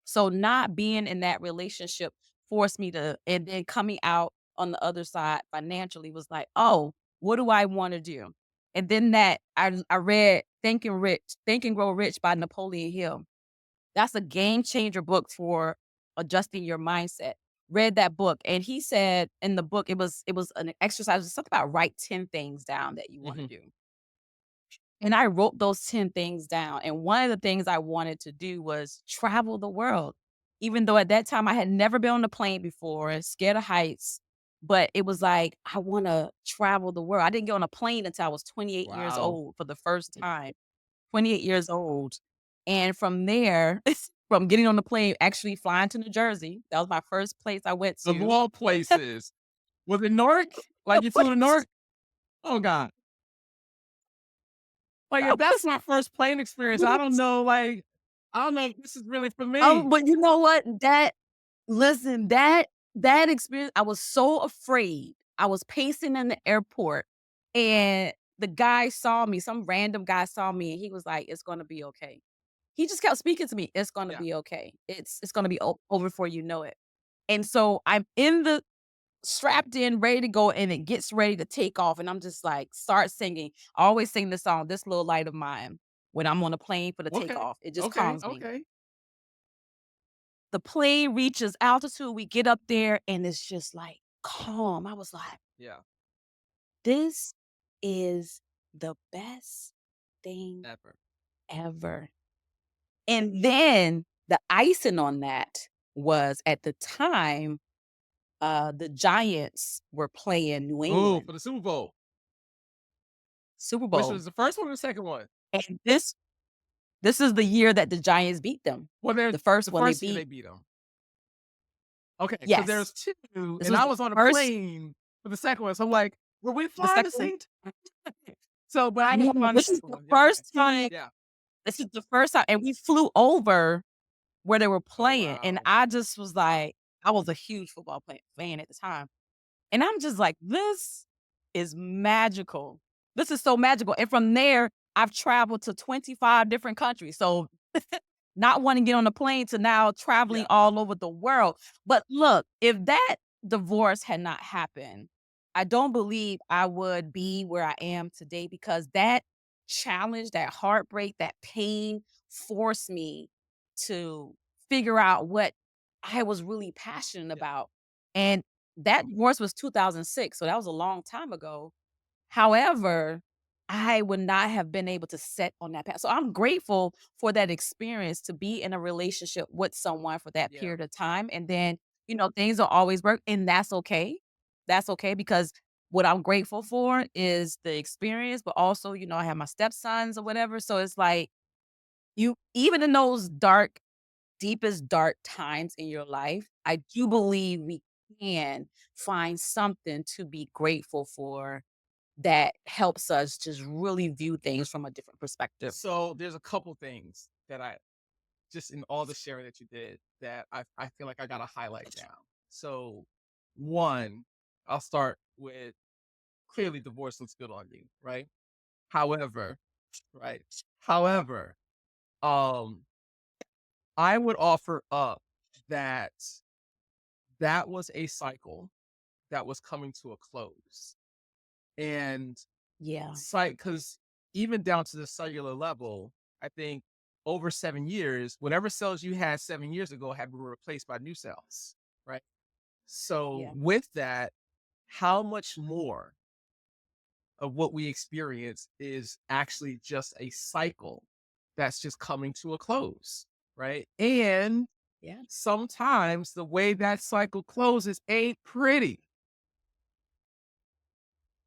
Speaker 1: So not being in that relationship forced me to, and then coming out on the other side financially was like, "Oh, what do I wanna do?" And then that I read Think and Grow Rich by Napoleon Hill. That's a game changer book for adjusting your mindset. Read that book, and he said in the book, it was an exercise, it was something about write 10 things down that you wanna
Speaker 3: Mhm.
Speaker 1: do. And I wrote those 10 things down. And one of the things I wanted to do was travel the world. Even though at that time I had never been on a plane before, scared of heights, but it was like, I want to travel the world. I didn't get on a plane until I was 28 years
Speaker 3: Wow.
Speaker 1: old for the first time. 28 years old. And from there, from getting on the plane, actually flying to New Jersey, that was my first place I went
Speaker 3: Of
Speaker 1: to.
Speaker 3: all places. Was it Newark? Like you flew to Newark? Oh God. Like if that's my first plane experience, I don't know, like, I don't know if this is really for me.
Speaker 1: But you know what? Listen, that experience, I was so afraid. I was pacing in the airport and the guy saw me, some random guy saw me and he was like, "It's gonna be okay." He just kept speaking to me, "It's gonna
Speaker 3: Yeah.
Speaker 1: be okay. It's gonna be over before you know it." And so I'm in the strapped in, ready to go, and it gets ready to take off. And I'm just like, start singing. I always sing the song, This Little Light of Mine, when I'm on a plane for the
Speaker 3: Okay.
Speaker 1: takeoff. It just
Speaker 3: Okay.
Speaker 1: calms me.
Speaker 3: Okay.
Speaker 1: The plane reaches altitude, we get up there, and it's just like calm. I was like,
Speaker 3: Yeah.
Speaker 1: this is the best thing
Speaker 3: Ever.
Speaker 1: ever. And then the icing on that was at the time, the Giants were playing New
Speaker 3: Oh,
Speaker 1: England
Speaker 3: for the Super Bowl.
Speaker 1: Super
Speaker 3: Which
Speaker 1: Bowl.
Speaker 3: was the first one or the second one?
Speaker 1: And this is the year that the Giants beat them.
Speaker 3: Well, there's
Speaker 1: The first
Speaker 3: the
Speaker 1: one they
Speaker 3: first year they
Speaker 1: beat.
Speaker 3: beat them. Okay, because
Speaker 1: Yes.
Speaker 3: there's two,
Speaker 1: This
Speaker 3: and
Speaker 1: was
Speaker 3: I
Speaker 1: the
Speaker 3: was on a
Speaker 1: first
Speaker 3: plane for the second one. So I'm like, were we
Speaker 1: the
Speaker 3: flying the
Speaker 1: second
Speaker 3: same time? So, but I
Speaker 1: no,
Speaker 3: didn't on the
Speaker 1: this is
Speaker 3: second
Speaker 1: the
Speaker 3: one. Yeah, okay.
Speaker 1: first time
Speaker 3: Yeah.
Speaker 1: this is the first time and we flew over where they were
Speaker 3: Oh
Speaker 1: playing, and
Speaker 3: wow.
Speaker 1: I just was like I was a huge football fan at the time. And I'm just like, "This is magical. This is so magical." And from there, I've traveled to 25 different countries. So, not wanting to get on a plane to now traveling
Speaker 3: Yeah.
Speaker 1: all over the world. But look, if that divorce had not happened, I don't believe I would be where I am today because that challenge, that heartbreak, that pain forced me to figure out what I was really passionate
Speaker 3: Yeah.
Speaker 1: about. And that divorce was 2006, so that was a long time ago. However, I would not have been able to set on that path. So I'm grateful for that experience to be in a relationship with someone for that
Speaker 3: Yeah.
Speaker 1: period of time. And then, things don't always work, and that's okay. That's okay because what I'm grateful for is the experience, but also, I have my stepsons or whatever. So it's like you even in those deepest dark times in your life, I do believe we can find something to be grateful for that helps us just really view things from a different perspective.
Speaker 3: So there's a couple things that I just in all the sharing that you did that I feel like I gotta highlight now. So one, I'll start with clearly divorce looks good on you, right? However, right. However, um, I would offer up that that was a cycle that was coming to a close. And
Speaker 1: Yeah,
Speaker 3: because even down to the cellular level, I think over 7 years, whatever cells you had 7 years ago had been replaced by new cells, right? So
Speaker 1: yeah,
Speaker 3: with that, how much more of what we experience is actually just a cycle that's just coming to a close, right? And
Speaker 1: yeah,
Speaker 3: sometimes the way that cycle closes ain't pretty,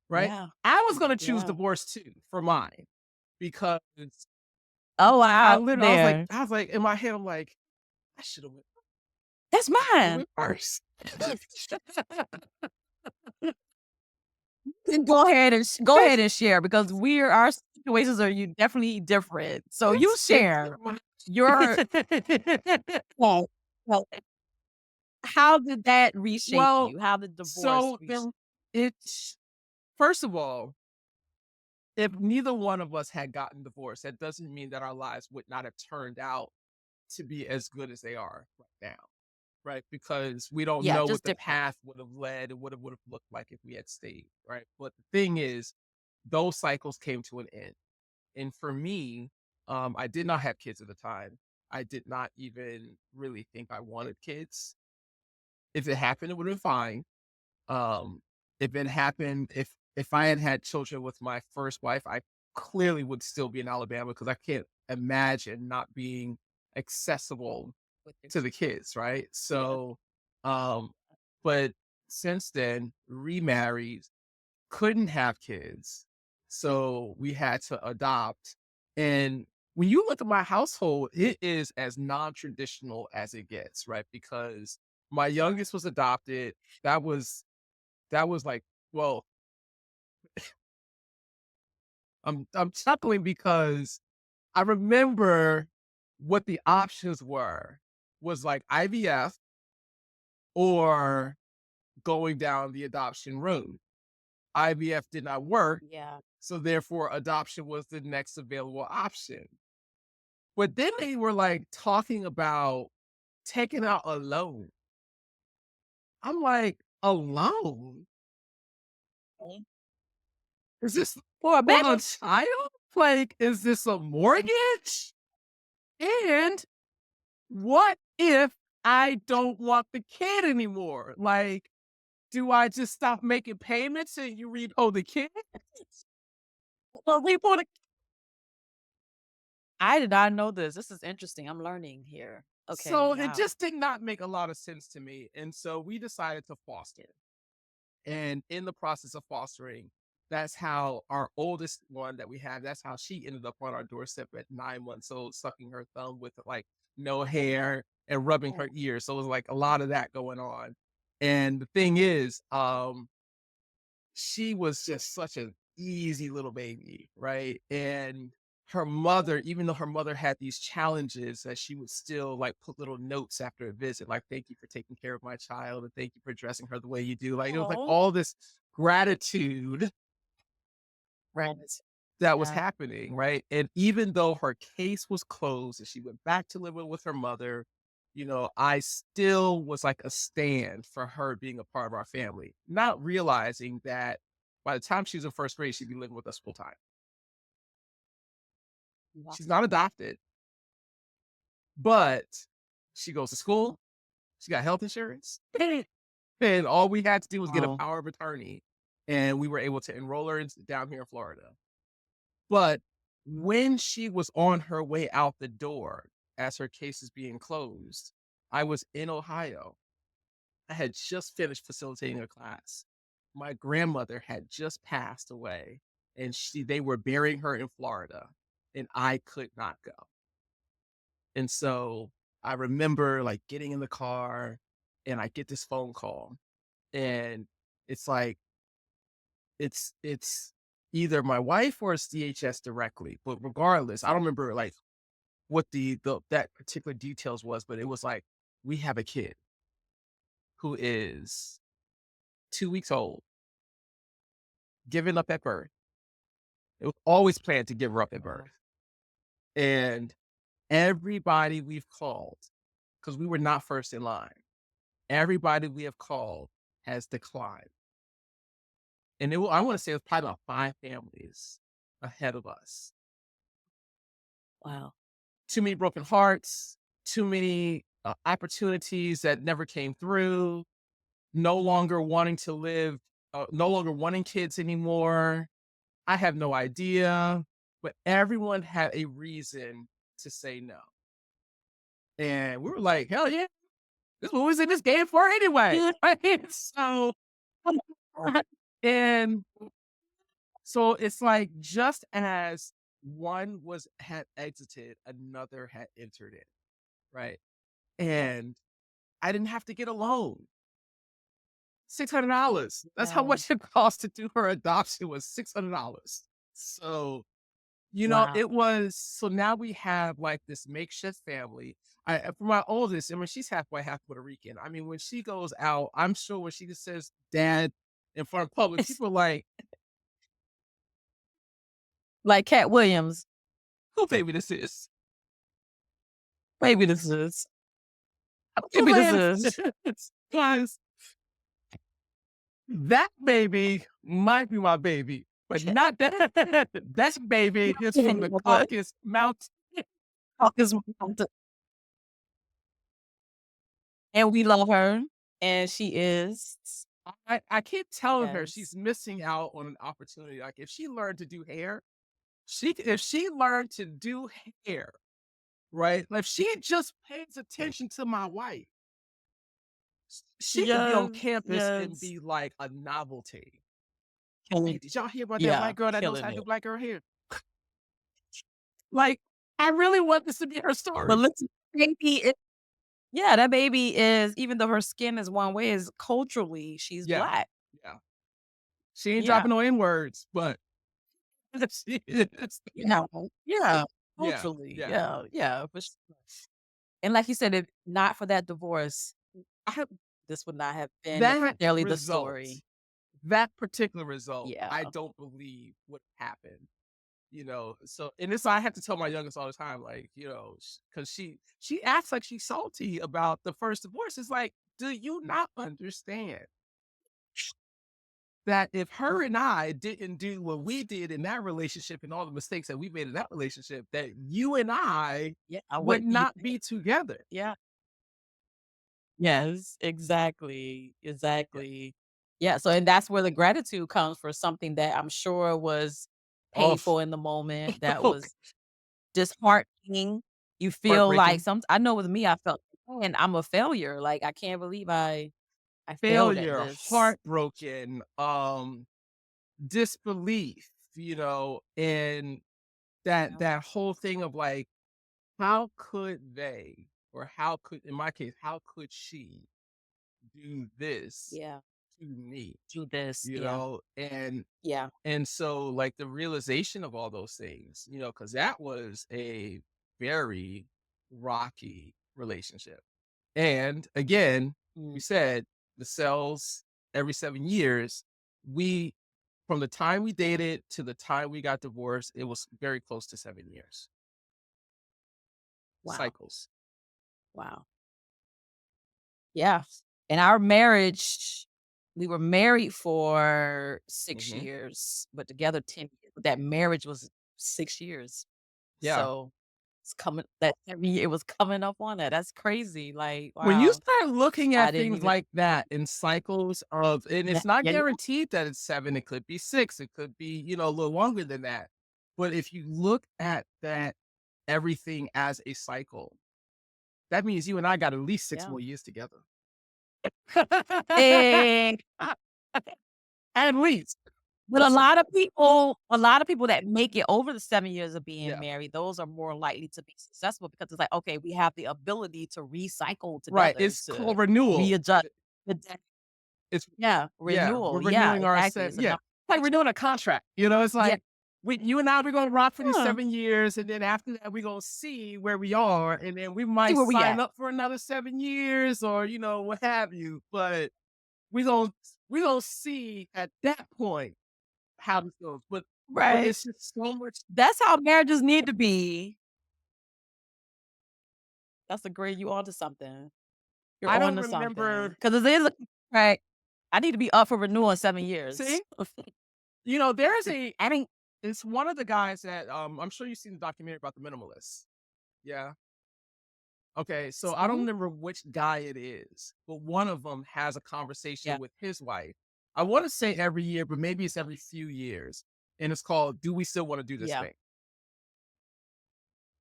Speaker 3: right?
Speaker 1: yeah,
Speaker 3: I was going to choose
Speaker 1: yeah.
Speaker 3: divorce too for mine because
Speaker 1: Oh,
Speaker 3: I
Speaker 1: wow,
Speaker 3: literally,
Speaker 1: there.
Speaker 3: I was like, in my head, I'm like, I
Speaker 1: That's
Speaker 3: should have
Speaker 1: mine.
Speaker 3: went first.
Speaker 1: Then go ahead and share because our situations are you definitely different. So you share your well, well, how did that reshape
Speaker 3: well,
Speaker 1: you? How did divorce
Speaker 3: so
Speaker 1: reshape?
Speaker 3: there, it's first of all, if neither one of us had gotten divorced, that doesn't mean that our lives would not have turned out to be as good as they are right now, right? Because we don't
Speaker 1: Yeah,
Speaker 3: know what
Speaker 1: just
Speaker 3: the
Speaker 1: different.
Speaker 3: path would have led and what it would have looked like if we had stayed, right? But the thing is, those cycles came to an end. And for me, I did not have kids at the time. I did not even really think I wanted kids. If it happened, it would have been fine. Um, if it happened, if I had had children with my first wife, I clearly would still be in Alabama because I can't imagine not being accessible
Speaker 1: With your
Speaker 3: to the kids, right?
Speaker 1: yeah.
Speaker 3: So, um, but since then, remarried, couldn't have kids, so we had to adopt. And when you look at my household, it is as non-traditional as it gets, right? Because my youngest was adopted. That was that was like, well, I'm chuckling because I remember what the options were was like IVF or going down the adoption road. IVF did not work,
Speaker 1: Yeah.
Speaker 3: so therefore adoption was the next available option. But then they were like talking about taking out a loan. I'm like, a loan?
Speaker 1: Mhm.
Speaker 3: Is this
Speaker 1: For a
Speaker 3: for
Speaker 1: baby?
Speaker 3: a child? Like, is this a mortgage? And what if I don't want the kid anymore? Like, do I just stop making payments and you repo the kid? Or repo the
Speaker 1: I did not know this. This is interesting. I'm learning here. Okay,
Speaker 3: So it
Speaker 1: wow.
Speaker 3: just did not make a lot of sense to me. And so we decided to foster. And in the process of fostering, that's how our oldest one that we have, that's how she ended up on our doorstep at 9 months old, sucking her thumb with like no hair and rubbing her
Speaker 1: Oh,
Speaker 3: ears. So it was like a lot of that going on. And the thing is, she was just such an easy little baby, right? And her mother, even though her mother had these challenges, that she would still like put little notes after a visit, like, thank you for taking care of my child and thank you for dressing her the way you do. Like, it was like
Speaker 1: oh,
Speaker 3: all this gratitude
Speaker 1: right.
Speaker 3: that was
Speaker 1: Yeah.
Speaker 3: happening, right? And even though her case was closed and she went back to living with her mother, I still was like a stand for her being a part of our family, not realizing that by the time she was in first grade, she'd be living with us full time.
Speaker 1: Wow.
Speaker 3: She's not adopted, but she goes to school. She got health insurance. And all we had to do was get a
Speaker 1: Oh,
Speaker 3: power of attorney, and we were able to enroll her down here in Florida. But when she was on her way out the door as her case is being closed, I was in Ohio. I had just finished facilitating a class. My grandmother had just passed away, and they were burying her in Florida, and I could not go. And so I remember like getting in the car and I get this phone call, and it's like it's either my wife or it's DHS directly. But regardless, I don't remember like what the that particular details was, but it was like, we have a kid who is 2 weeks old, given up at birth. It was always planned to give her up at
Speaker 1: wow.
Speaker 3: birth. And everybody we've called, because we were not first in line, everybody we have called has declined. And I want to say it was probably about 5 families ahead of us.
Speaker 1: Wow.
Speaker 3: Too many broken hearts, too many opportunities that never came through, no longer wanting to live, no longer wanting kids anymore. I have no idea, but everyone had a reason to say no. And we were like, hell yeah, this is what we was in this game for anyway.
Speaker 1: Yeah.
Speaker 3: Right? So, and so it's like just as one had exited, another had entered it, right? And I didn't have to get a loan. $600. That's how
Speaker 1: Yeah.
Speaker 3: much it cost to do her adoption, was $600. So,
Speaker 1: Wow.
Speaker 3: it was, so now we have like this makeshift family. For my oldest, I mean, she's half Puerto Rican. I mean, when she goes out, I'm sure when she just says dad in front of public,
Speaker 1: It's
Speaker 3: people are like,
Speaker 1: like Cat Williams.
Speaker 3: who baby this is?
Speaker 1: Maybe this is.
Speaker 3: Who
Speaker 1: Maybe this
Speaker 3: baby
Speaker 1: is.
Speaker 3: this is? Guys, that baby might be my baby, but not that. That baby is from the
Speaker 1: But
Speaker 3: Caucasus Mountains.
Speaker 1: Caucus Mountain. And we love her. And she is.
Speaker 3: I keep telling her
Speaker 1: Yes.
Speaker 3: she's missing out on an opportunity. Like, if she learned to do hair, if she learned to do hair, right? Like, if she just pays attention to my wife, she could be on
Speaker 1: Yes,
Speaker 3: campus and
Speaker 1: yes.
Speaker 3: be like a novelty. Hey,
Speaker 1: Killing
Speaker 3: did y'all hear about that
Speaker 1: yeah,
Speaker 3: white girl that knows how
Speaker 1: killing
Speaker 3: to do
Speaker 1: it.
Speaker 3: black girl hair? Like, I really want this to be her
Speaker 1: But
Speaker 3: story.
Speaker 1: listen, baby is yeah, that baby is even though her skin is one way, is culturally, she's
Speaker 3: Yeah,
Speaker 1: Black.
Speaker 3: yeah. She ain't
Speaker 1: Yeah.
Speaker 3: dropping no N words, but she is.
Speaker 1: You know, yeah,
Speaker 3: Yeah,
Speaker 1: culturally,
Speaker 3: yeah.
Speaker 1: yeah, yeah, for sure. And like you said, if not for that divorce, I this would not have been
Speaker 3: That
Speaker 1: nearly the
Speaker 3: result,
Speaker 1: story.
Speaker 3: that particular result,
Speaker 1: Yeah.
Speaker 3: I don't believe would happen. So and this I have to tell my youngest all the time, like, because she acts like she's salty about the first divorce. It's like, do you not understand that if her and I didn't do what we did in that relationship and all the mistakes that we made in that relationship, that you and I
Speaker 1: Yeah, I
Speaker 3: would
Speaker 1: would you
Speaker 3: not be together.
Speaker 1: yeah. Yes, exactly,
Speaker 3: Yeah.
Speaker 1: exactly. Yeah, so and that's where the gratitude comes for something that I'm sure was
Speaker 3: Oh,
Speaker 1: painful in the moment, that
Speaker 3: oh,
Speaker 1: was disheartening. You feel like
Speaker 3: heartbreaking.
Speaker 1: some I know with me, I felt, "Man, I'm a failure, like, I can't believe I failed at
Speaker 3: Failure,
Speaker 1: this."
Speaker 3: heartbroken, disbelief, and that
Speaker 1: Yeah,
Speaker 3: that whole thing of like, how could they, or how could, in my case, how could she do this
Speaker 1: yeah,
Speaker 3: to me?
Speaker 1: do this, yeah,
Speaker 3: And
Speaker 1: yeah,
Speaker 3: so like the realization of all those things, because that was a very rocky relationship. And again, we
Speaker 1: mm,
Speaker 3: said the cells every 7 years, we from the time we dated to the time we got divorced, it was very close to 7 years.
Speaker 1: wow,
Speaker 3: Cycles.
Speaker 1: wow. Yeah, and our marriage we were married for 6
Speaker 3: Hmm.
Speaker 1: years, but together 10 years, but that marriage was 6 years.
Speaker 3: Yeah.
Speaker 1: So, it's coming that every year it was coming up on that. That's crazy, like,
Speaker 3: When you
Speaker 1: wow.
Speaker 3: start looking
Speaker 1: I
Speaker 3: at
Speaker 1: didn't
Speaker 3: things
Speaker 1: even
Speaker 3: like that in cycles of, and
Speaker 1: yeah,
Speaker 3: it's not
Speaker 1: yeah, yeah,
Speaker 3: guaranteed that it's 7, it could be 6, it could be, a little longer than that. But if you look at that everything as a cycle, that means you and I got at least 6
Speaker 1: yeah.
Speaker 3: more years together.
Speaker 1: And
Speaker 3: At least.
Speaker 1: but a lot of people that make it over the 7 years of being
Speaker 3: Yeah.
Speaker 1: married, those are more likely to be successful because it's like, okay, we have the ability to recycle
Speaker 3: Right.
Speaker 1: together,
Speaker 3: It's
Speaker 1: to
Speaker 3: called renewal.
Speaker 1: readjust the de
Speaker 3: It's
Speaker 1: yeah,
Speaker 3: yeah,
Speaker 1: renewal,
Speaker 3: we're
Speaker 1: yeah,
Speaker 3: renewing our
Speaker 1: exactly,
Speaker 3: set.
Speaker 1: it's a
Speaker 3: Yeah.
Speaker 1: num
Speaker 3: Like renewing a contract. It's
Speaker 1: yeah,
Speaker 3: like you and I, we're gonna rock for these
Speaker 1: huh,
Speaker 3: 7 years, and then after that, we're gonna see where we are, and then we
Speaker 1: see
Speaker 3: might
Speaker 1: where we
Speaker 3: sign
Speaker 1: at.
Speaker 3: up for another 7 years, or what have you. But we gonna see at that point how this goes. But
Speaker 1: Right.
Speaker 3: it's just so much.
Speaker 1: That's how marriages need to be. That's a great you onto something. You're
Speaker 3: I don't
Speaker 1: onto something
Speaker 3: remember.
Speaker 1: because it is a right. I need to be up for renewal in 7
Speaker 3: See,
Speaker 1: years.
Speaker 3: there's a.
Speaker 1: I mean
Speaker 3: It's one of the guys that I'm sure you've seen the documentary about the minimalists. Yeah. Okay, so I don't
Speaker 1: mhm,
Speaker 3: remember which guy it is, but one of them has a conversation
Speaker 1: yeah,
Speaker 3: with his wife. I want to say every year, but maybe it's every few years. And it's called "Do We Still Want to Do This
Speaker 1: yeah,
Speaker 3: Thing?"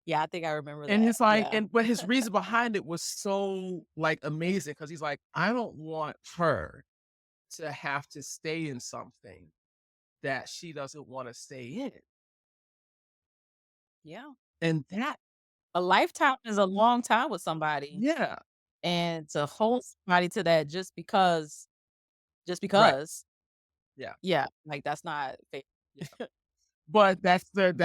Speaker 1: yeah, I think I remember
Speaker 3: And
Speaker 1: that,
Speaker 3: it's like,
Speaker 1: yeah.
Speaker 3: but his reason behind it was so like amazing because he's like, I don't want her to have to stay in something that she doesn't want to stay in.
Speaker 1: Yeah.
Speaker 3: And that,
Speaker 1: A lifetime is a long time with somebody,
Speaker 3: yeah,
Speaker 1: and to hold somebody to that just
Speaker 3: right,
Speaker 1: because,
Speaker 3: yeah.
Speaker 1: yeah, like, that's not fair.
Speaker 3: But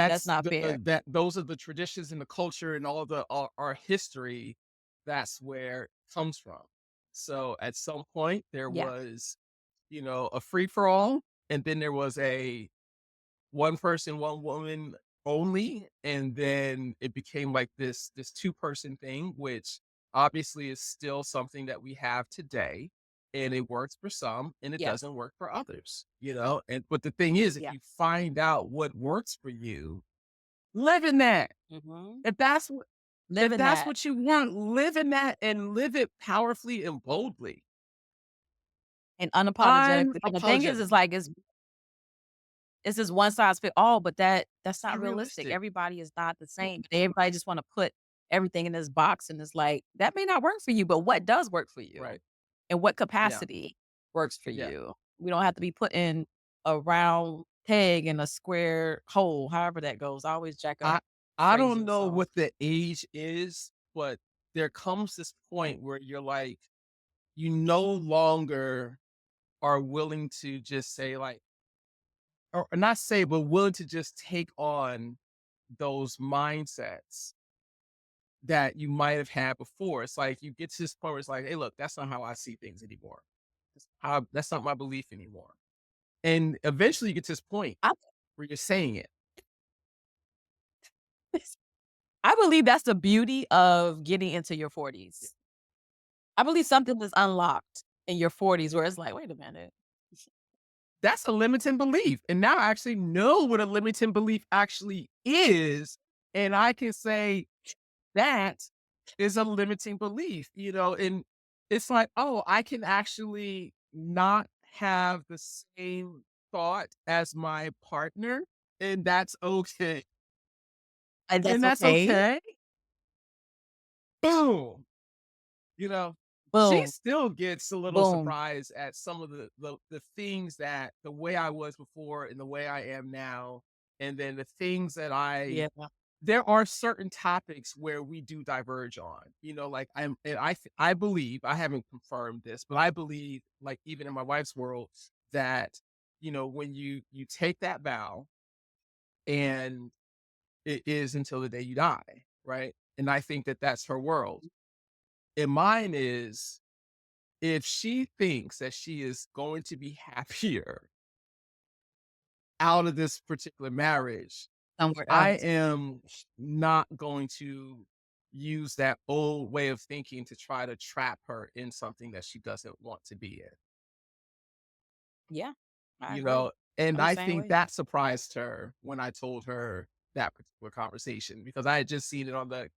Speaker 1: That's not fair.
Speaker 3: those are the traditions and the culture and all the our history. That's where it comes from. So at some point there
Speaker 1: Yeah,
Speaker 3: was, a free for all, and then there was a one person, one woman only, and then it became like this two-person thing, which obviously is still something that we have today, and it works for some and it
Speaker 1: yeah,
Speaker 3: doesn't work for others, and but the thing is, if
Speaker 1: yeah.
Speaker 3: you find out what works for you, live in that.
Speaker 1: Mhm.
Speaker 3: If that's what if
Speaker 1: Living
Speaker 3: that's
Speaker 1: that
Speaker 3: what you want, live in that and live it powerfully and boldly.
Speaker 1: and unapologetically, and the thing is
Speaker 3: Unapologetically.
Speaker 1: like, it's it's just one size fit all, but that's not
Speaker 3: Be
Speaker 1: realistic.
Speaker 3: realistic.
Speaker 1: Everybody is not the same. Everybody just wanna put everything in this box, and it's like, that may not work for you, but what does work for you?
Speaker 3: Right.
Speaker 1: And what
Speaker 3: Yeah.
Speaker 1: capacity works for
Speaker 3: Yeah.
Speaker 1: you? We don't have to be put in a round peg in a square hole, however that goes. I always jack up
Speaker 3: I I don't
Speaker 1: phrasing,
Speaker 3: know
Speaker 1: so
Speaker 3: what the age is, but there comes this point where you're like, you no longer are willing to just say like, or not say, but willing to just take on those mindsets that you might have had before. It's like you get to this point where it's like, hey, look, that's not how I see things anymore. That's not my belief anymore. And eventually you get to this point
Speaker 1: I
Speaker 3: where you're saying it.
Speaker 1: I believe that's the beauty of getting into your
Speaker 3: Yeah.
Speaker 1: 40s. I believe something is unlocked in your 40s where it's like, "Wait a minute."
Speaker 3: That's a limiting belief. And now I actually know what a limiting belief actually is. And I can say that is a limiting belief, and it's like, oh, I can actually not have the same thought as my partner, and that's okay.
Speaker 1: And
Speaker 3: And
Speaker 1: that's
Speaker 3: that's
Speaker 1: okay.
Speaker 3: okay. Boom. You know, she
Speaker 1: Boom,
Speaker 3: still gets a little
Speaker 1: boom.
Speaker 3: surprised at some of the things that the way I was before and the way I am now, and then the things that
Speaker 1: Yeah,
Speaker 3: there are certain topics where we do diverge on. Like I believe, I haven't confirmed this, but I believe, like even in my wife's world, that when you take that vow, and it is until the day you die, right? And I think that that's her world. And mine is, if she thinks that she is going to be happier out of this particular marriage,
Speaker 1: somewhere
Speaker 3: I
Speaker 1: else.
Speaker 3: am not going to use that old way of thinking to try to trap her in something that she doesn't want to be in,
Speaker 1: Yeah, I
Speaker 3: you
Speaker 1: agree.
Speaker 3: know? And
Speaker 1: I'm the
Speaker 3: I
Speaker 1: same
Speaker 3: think
Speaker 1: way.
Speaker 3: that surprised her when I told her that particular conversation, because I had just seen it on the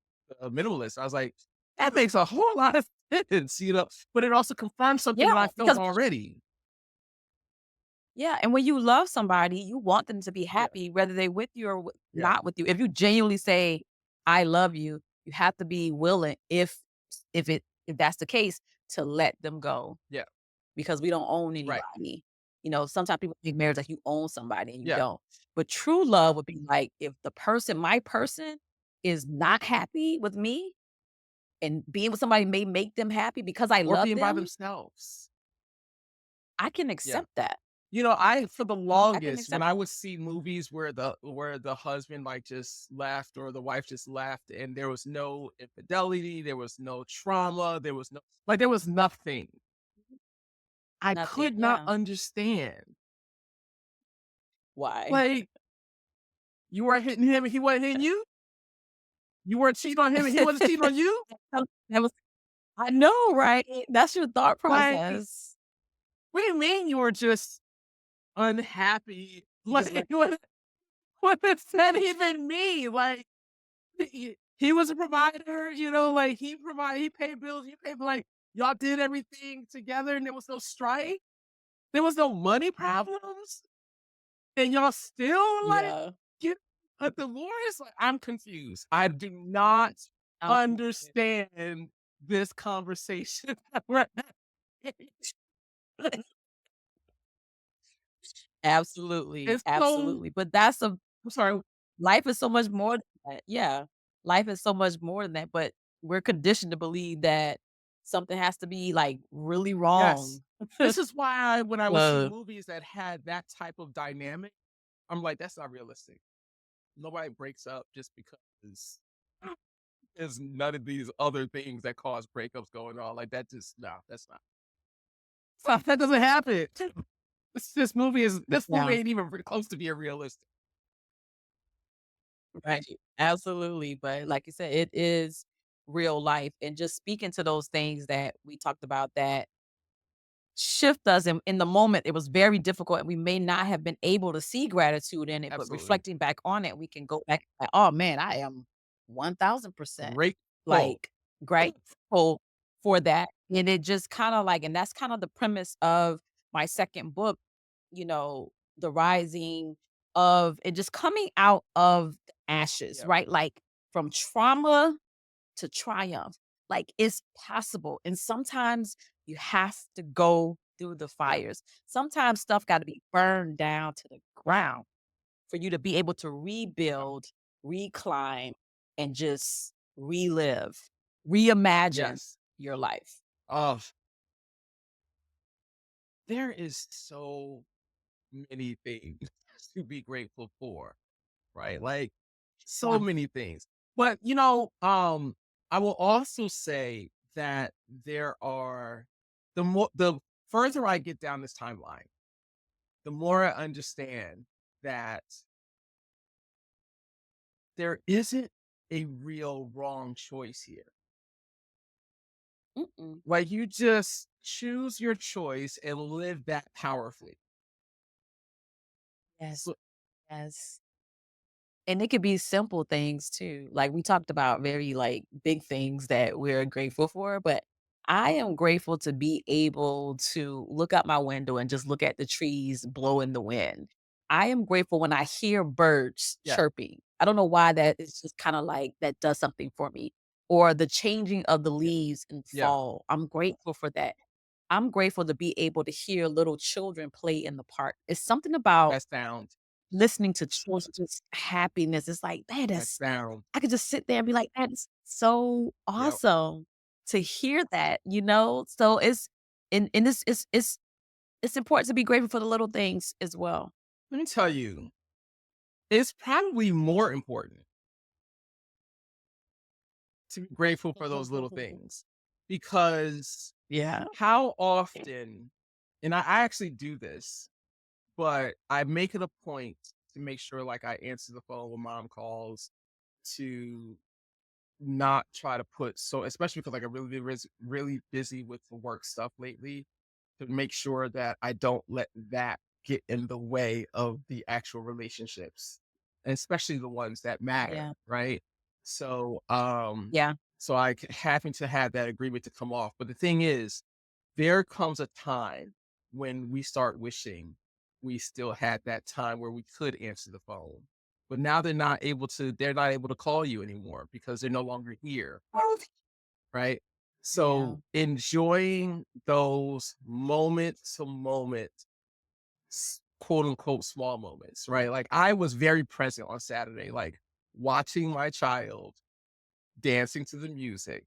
Speaker 3: minimalist. I was like, that makes a whole lot of sense. But it also confirms something
Speaker 1: Yeah,
Speaker 3: that I felt
Speaker 1: because
Speaker 3: already.
Speaker 1: yeah, and when you love somebody, you want them to be
Speaker 3: Yeah.
Speaker 1: happy whether they with you or
Speaker 3: Yeah.
Speaker 1: not with you. If you genuinely say, "I love you," you have to be willing, if that's the case, to let them go,
Speaker 3: Yeah.
Speaker 1: because we don't own
Speaker 3: Right.
Speaker 1: anybody. Sometimes people think marriage like you own somebody and you
Speaker 3: Yeah.
Speaker 1: don't. But true love would be like, if my person is not happy with me, and being with somebody may make them happy because I
Speaker 3: Or
Speaker 1: love
Speaker 3: being by
Speaker 1: them,
Speaker 3: themselves.
Speaker 1: I can
Speaker 3: Yeah.
Speaker 1: accept that.
Speaker 3: I for the
Speaker 1: I can
Speaker 3: longest, when
Speaker 1: accept
Speaker 3: I would see movies where the husband like just left, or the wife just left, and there was no infidelity, there was no trauma, there was nothing. I
Speaker 1: nothing.
Speaker 3: could not
Speaker 1: Yeah.
Speaker 3: understand.
Speaker 1: Why?
Speaker 3: Like, you weren't hitting him and he wasn't hitting you? You weren't cheating on him and he wasn't cheating on you?
Speaker 1: That was I know, right? That's your thought
Speaker 3: Like,
Speaker 1: process.
Speaker 3: what do you mean you were just unhappy?
Speaker 1: Just
Speaker 3: Like,
Speaker 1: like
Speaker 3: what does that even mean? Like, he was a provider, like he paid bills, you paid, like, y'all did everything together and there was no strife. There was no money problems, and y'all still like
Speaker 1: yeah.
Speaker 3: get a divorce. Like, I'm confused. I do not
Speaker 1: Um,
Speaker 3: understand this conversation. Right.
Speaker 1: absolutely,
Speaker 3: It's so,
Speaker 1: absolutely. But that's a
Speaker 3: I'm sorry.
Speaker 1: life is so much more than that. Yeah. Life is so much more than that, but we're conditioned to believe that something has to be, like, really
Speaker 3: Yes.
Speaker 1: wrong.
Speaker 3: This is why when I would see
Speaker 1: Uh,
Speaker 3: movies that had that type of dynamic, I'm like, that's not realistic. Nobody breaks up just because there's none of these other things that cause breakups going on. Like, that just, no, that's not. That doesn't happen. This movie
Speaker 1: yeah,
Speaker 3: ain't even close to being realistic.
Speaker 1: right. Absolutely. But like you said, it is real life. And just speaking to those things that we talked about that shift us in the moment, it was very difficult, and we may not have been able to see gratitude in it, but
Speaker 3: Absolutely.
Speaker 1: reflecting back on it, we can go back like, "Oh, man, I am 1000%,
Speaker 3: Grateful.
Speaker 1: like, grateful for that," and it just kinda like and that's kind of the premise of my 2nd book, The Rising. of and just coming out of the ashes,
Speaker 3: Yep.
Speaker 1: right? Like from trauma to triumph. Like it's possible. And sometimes you have to go through the
Speaker 3: Yep.
Speaker 1: fires. Sometimes stuff got to be burned down to the ground for you to be able to
Speaker 3: Yep.
Speaker 1: rebuild, reclimb, and just relive, reimagine
Speaker 3: Yes.
Speaker 1: your life.
Speaker 3: Oh, there is so many things to be grateful for, right? Like so
Speaker 1: Yeah.
Speaker 3: many things. But I will also say that there are the further I get down this timeline, the more I understand that there isn't a real wrong choice here.
Speaker 1: Mm-mm.
Speaker 3: Like you just choose your choice and live that powerfully.
Speaker 1: Yes.
Speaker 3: So
Speaker 1: Yes. And it could be simple things too. Like we talked about very like big things that we're grateful for, but I am grateful to be able to look out my window and just look at the trees blow in the wind. I am grateful when I hear birds
Speaker 3: yeah,
Speaker 1: chirping. I don't know why that is just kind of like that does something for me. Or the changing of the
Speaker 3: yeah,
Speaker 1: leaves in
Speaker 3: yeah.
Speaker 1: fall. I'm grateful for that. I'm grateful to be able to hear little children play in the park. It's something about
Speaker 3: That sound,
Speaker 1: listening to children just happiness. It's like, that
Speaker 3: that
Speaker 1: is
Speaker 3: sound.
Speaker 1: I could just sit there and be like, "That's so
Speaker 3: Yep.
Speaker 1: awesome to hear that," you know? So and it's important to be grateful for the little things as well.
Speaker 3: Let me tell you, it's probably more important to be grateful for those little things because
Speaker 1: Yeah.
Speaker 3: how often, and I actually do this, but I make it a point to make sure like I answer the phone when mom calls to not try to put so especially because like I really busy with the work stuff lately to make sure that I don't let that get in the way of the actual relationships, and especially the ones that matter,
Speaker 1: Yeah.
Speaker 3: right? So,
Speaker 1: Yeah.
Speaker 3: having to have that agreement to come off. But the thing is, there comes a time when we start wishing we still had that time where we could answer the phone. But now they're not able to call you anymore because they're no longer here, right?
Speaker 1: Yeah.
Speaker 3: So enjoying those moment to moment, quote unquote, small moments, right? Like I was very present on Saturday, like watching my child dancing to the music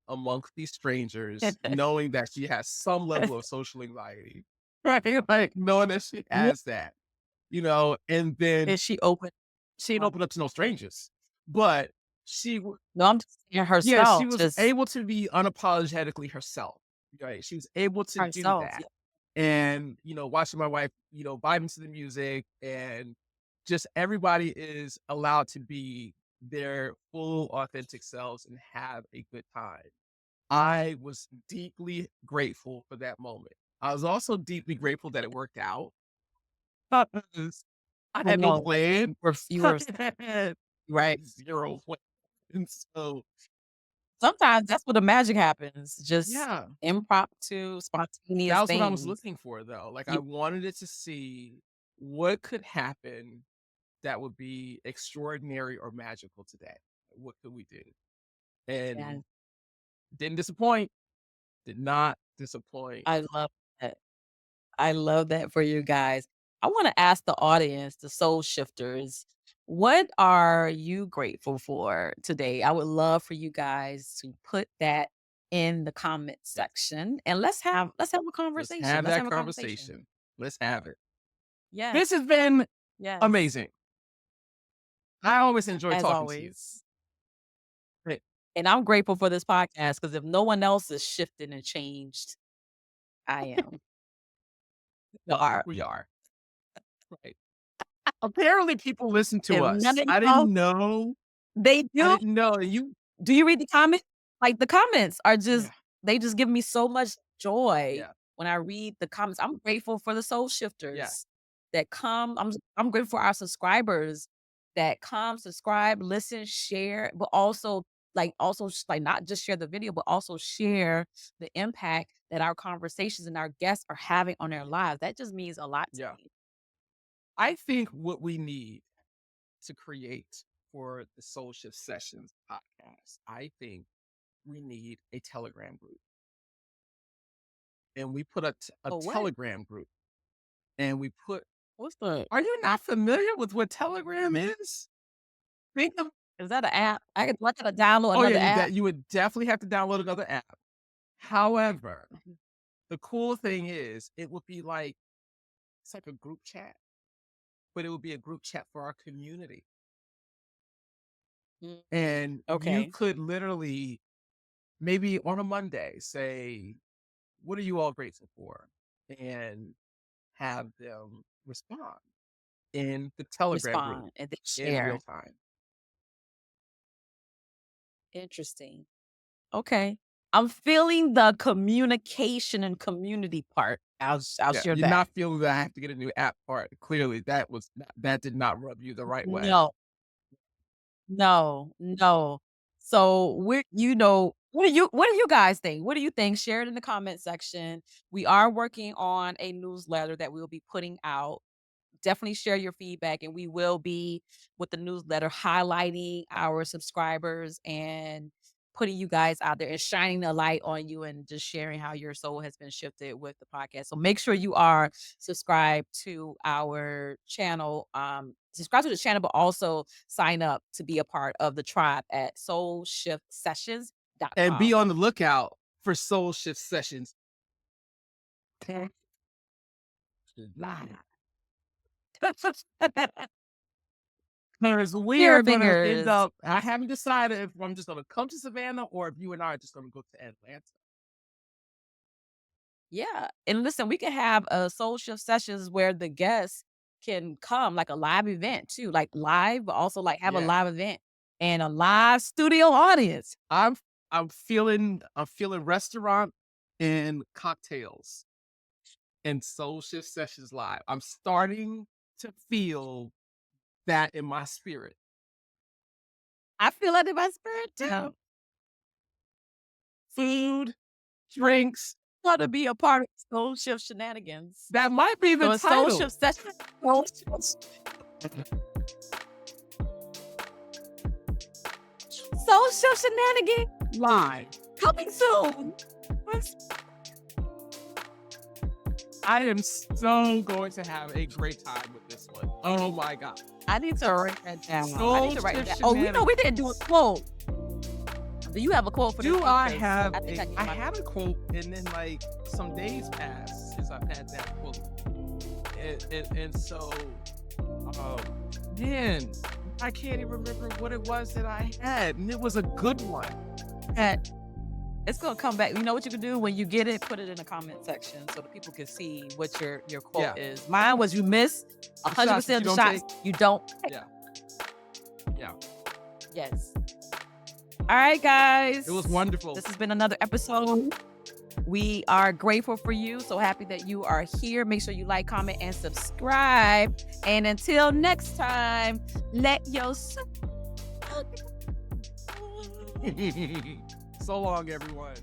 Speaker 3: amongst these strangers, knowing that she has some level of social anxiety, right? Like knowing that she
Speaker 1: Yeah.
Speaker 3: has that, and then
Speaker 1: Is she open?
Speaker 3: she ain't
Speaker 1: Uh,
Speaker 3: open up to no strangers, but she
Speaker 1: no, I'm just saying
Speaker 3: yeah, she
Speaker 1: herself,
Speaker 3: was
Speaker 1: just
Speaker 3: able to be unapologetically herself, right? She was able to do
Speaker 1: herself.
Speaker 3: that.
Speaker 1: Yeah.
Speaker 3: And, watching my wife, vibing to the music and just everybody is allowed to be their full authentic selves and have a good time. I was deeply grateful for that moment. I was also deeply grateful that it worked out because I
Speaker 1: I
Speaker 3: had no
Speaker 1: know.
Speaker 3: plan.
Speaker 1: You
Speaker 3: I
Speaker 1: were
Speaker 3: had
Speaker 1: right.
Speaker 3: zero plan. And so,
Speaker 1: Sometimes that's where the magic happens, just
Speaker 3: yeah.
Speaker 1: impromptu, spontaneous
Speaker 3: That was what I was
Speaker 1: things.
Speaker 3: looking for, though. Like, I
Speaker 1: You
Speaker 3: wanted it to see what could happen that would be extraordinary or magical today. What could we do?
Speaker 1: yeah,
Speaker 3: And didn't disappoint. Did not disappoint.
Speaker 1: I love that. I love that for you guys. I wanna ask the audience, the soul shifters, what are you grateful for today? I would love for you guys to put that in the comment
Speaker 3: Yes.
Speaker 1: section, and let's have a
Speaker 3: Let's
Speaker 1: conversation.
Speaker 3: have
Speaker 1: Let's
Speaker 3: that
Speaker 1: have a conversation.
Speaker 3: conversation. Let's have it.
Speaker 1: Yes,
Speaker 3: This has been
Speaker 1: yes,
Speaker 3: amazing. I always enjoy
Speaker 1: as
Speaker 3: talking to you.
Speaker 1: always.
Speaker 3: Hey,
Speaker 1: And I'm grateful for this podcast because if no one else is shifted and changed, I am.
Speaker 3: we are. We are. Right. Apparently, people listen to
Speaker 1: If none
Speaker 3: us.
Speaker 1: of
Speaker 3: I
Speaker 1: y'all
Speaker 3: didn't know.
Speaker 1: they
Speaker 3: I
Speaker 1: do?
Speaker 3: didn't know. You,
Speaker 1: Do you read the comments? Like, the comments are
Speaker 3: yeah,
Speaker 1: just they just give me so much joy
Speaker 3: yeah,
Speaker 1: when I read the comments. I'm grateful for the soul
Speaker 3: yeah,
Speaker 1: shifters that come. I'm grateful for our subscribers that come, subscribe, listen, share, but also like not just share the video, but also share the impact that our conversations and our guests are having on their lives. That just means a lot to
Speaker 3: yeah.
Speaker 1: me.
Speaker 3: I think what we need to create for the Soul Shift Sessions podcast, I think we need a Telegram group. And we put a
Speaker 1: Oh, what?
Speaker 3: Telegram group. And we put,
Speaker 1: What's the
Speaker 3: are you not familiar with what Telegram is? Think of,
Speaker 1: is that an app? I gotta download
Speaker 3: oh, yeah,
Speaker 1: another app?
Speaker 3: you would definitely have to download another app. However, the cool thing is, it would be like, it's like a group chat, but it would be a group chat for our community.
Speaker 1: Mm,
Speaker 3: And you
Speaker 1: okay.
Speaker 3: could literally, maybe on a Monday, say, what are you all grateful for? And have them respond in the Telegram group
Speaker 1: Respond and then
Speaker 3: in real
Speaker 1: share.
Speaker 3: time.
Speaker 1: Interesting. Okay. I'm feeling the communication and community part. I'll
Speaker 3: Yeah,
Speaker 1: share
Speaker 3: you're
Speaker 1: that.
Speaker 3: not feeling that I have to get a new app part. Clearly, that did not rub you the right way.
Speaker 1: No, no. So what do you guys think? What do you think? Share it in the comment section. We are working on a newsletter that we'll be putting out. Definitely share your feedback, and we will be with the newsletter highlighting our subscribers and putting you guys out there and shining a light on you and just sharing how your soul has been shifted with the podcast. So make sure you are subscribed to our channel. Subscribe to the channel, but also sign up to be a part of the tribe at
Speaker 3: And be
Speaker 1: soulshiftsessions.com.
Speaker 3: on the lookout for Soul Shift Sessions live. Because we
Speaker 1: Finger
Speaker 3: are going to end
Speaker 1: fingers.
Speaker 3: up, I haven't decided if I'm just going to come to Savannah or if you and I are just going to go to Atlanta.
Speaker 1: Yeah. And listen, we can have a soul shift sessions where the guests can come like a live event too, like live, but also like have a
Speaker 3: Yeah.
Speaker 1: live event and a live studio audience.
Speaker 3: I'm feeling restaurant and cocktails and Soul Shift Sessions live. I'm starting to feel that in my spirit.
Speaker 1: I feel that in my spirit
Speaker 3: Yeah.
Speaker 1: too.
Speaker 3: Food, drinks.
Speaker 1: Want to be a part of soul shift shenanigans.
Speaker 3: That might be
Speaker 1: So
Speaker 3: the
Speaker 1: a soul
Speaker 3: title.
Speaker 1: shift session. Soul shift shenanigan
Speaker 3: Live.
Speaker 1: coming soon.
Speaker 3: I am so going to have a great time with this one. Oh my God.
Speaker 1: I need to write that down. I
Speaker 3: Soul
Speaker 1: need to write
Speaker 3: shift
Speaker 1: that. Oh, we
Speaker 3: shenanigans.
Speaker 1: didn't do a quote. Do you have a quote for this?
Speaker 3: Do I
Speaker 1: Because
Speaker 3: have
Speaker 1: I think I
Speaker 3: I had a quote, and then like some days passed since I've had that quote. And so man, I can't even remember what it was that I had. And it was a good one.
Speaker 1: that it's gonna come back. You know what you can do when you get it? Put it in the comment section so that people can see what your quote
Speaker 3: Yeah.
Speaker 1: is. Mine was you miss
Speaker 3: The shots
Speaker 1: 100% of
Speaker 3: that
Speaker 1: the
Speaker 3: you don't
Speaker 1: shots you don't take.
Speaker 3: Yeah. Yeah.
Speaker 1: Yes. All right, guys.
Speaker 3: It was wonderful.
Speaker 1: This has been another episode. We are grateful for you. So happy that you are here. Make sure you like, comment, and subscribe. And until next time, let your soul
Speaker 3: So long, everyone.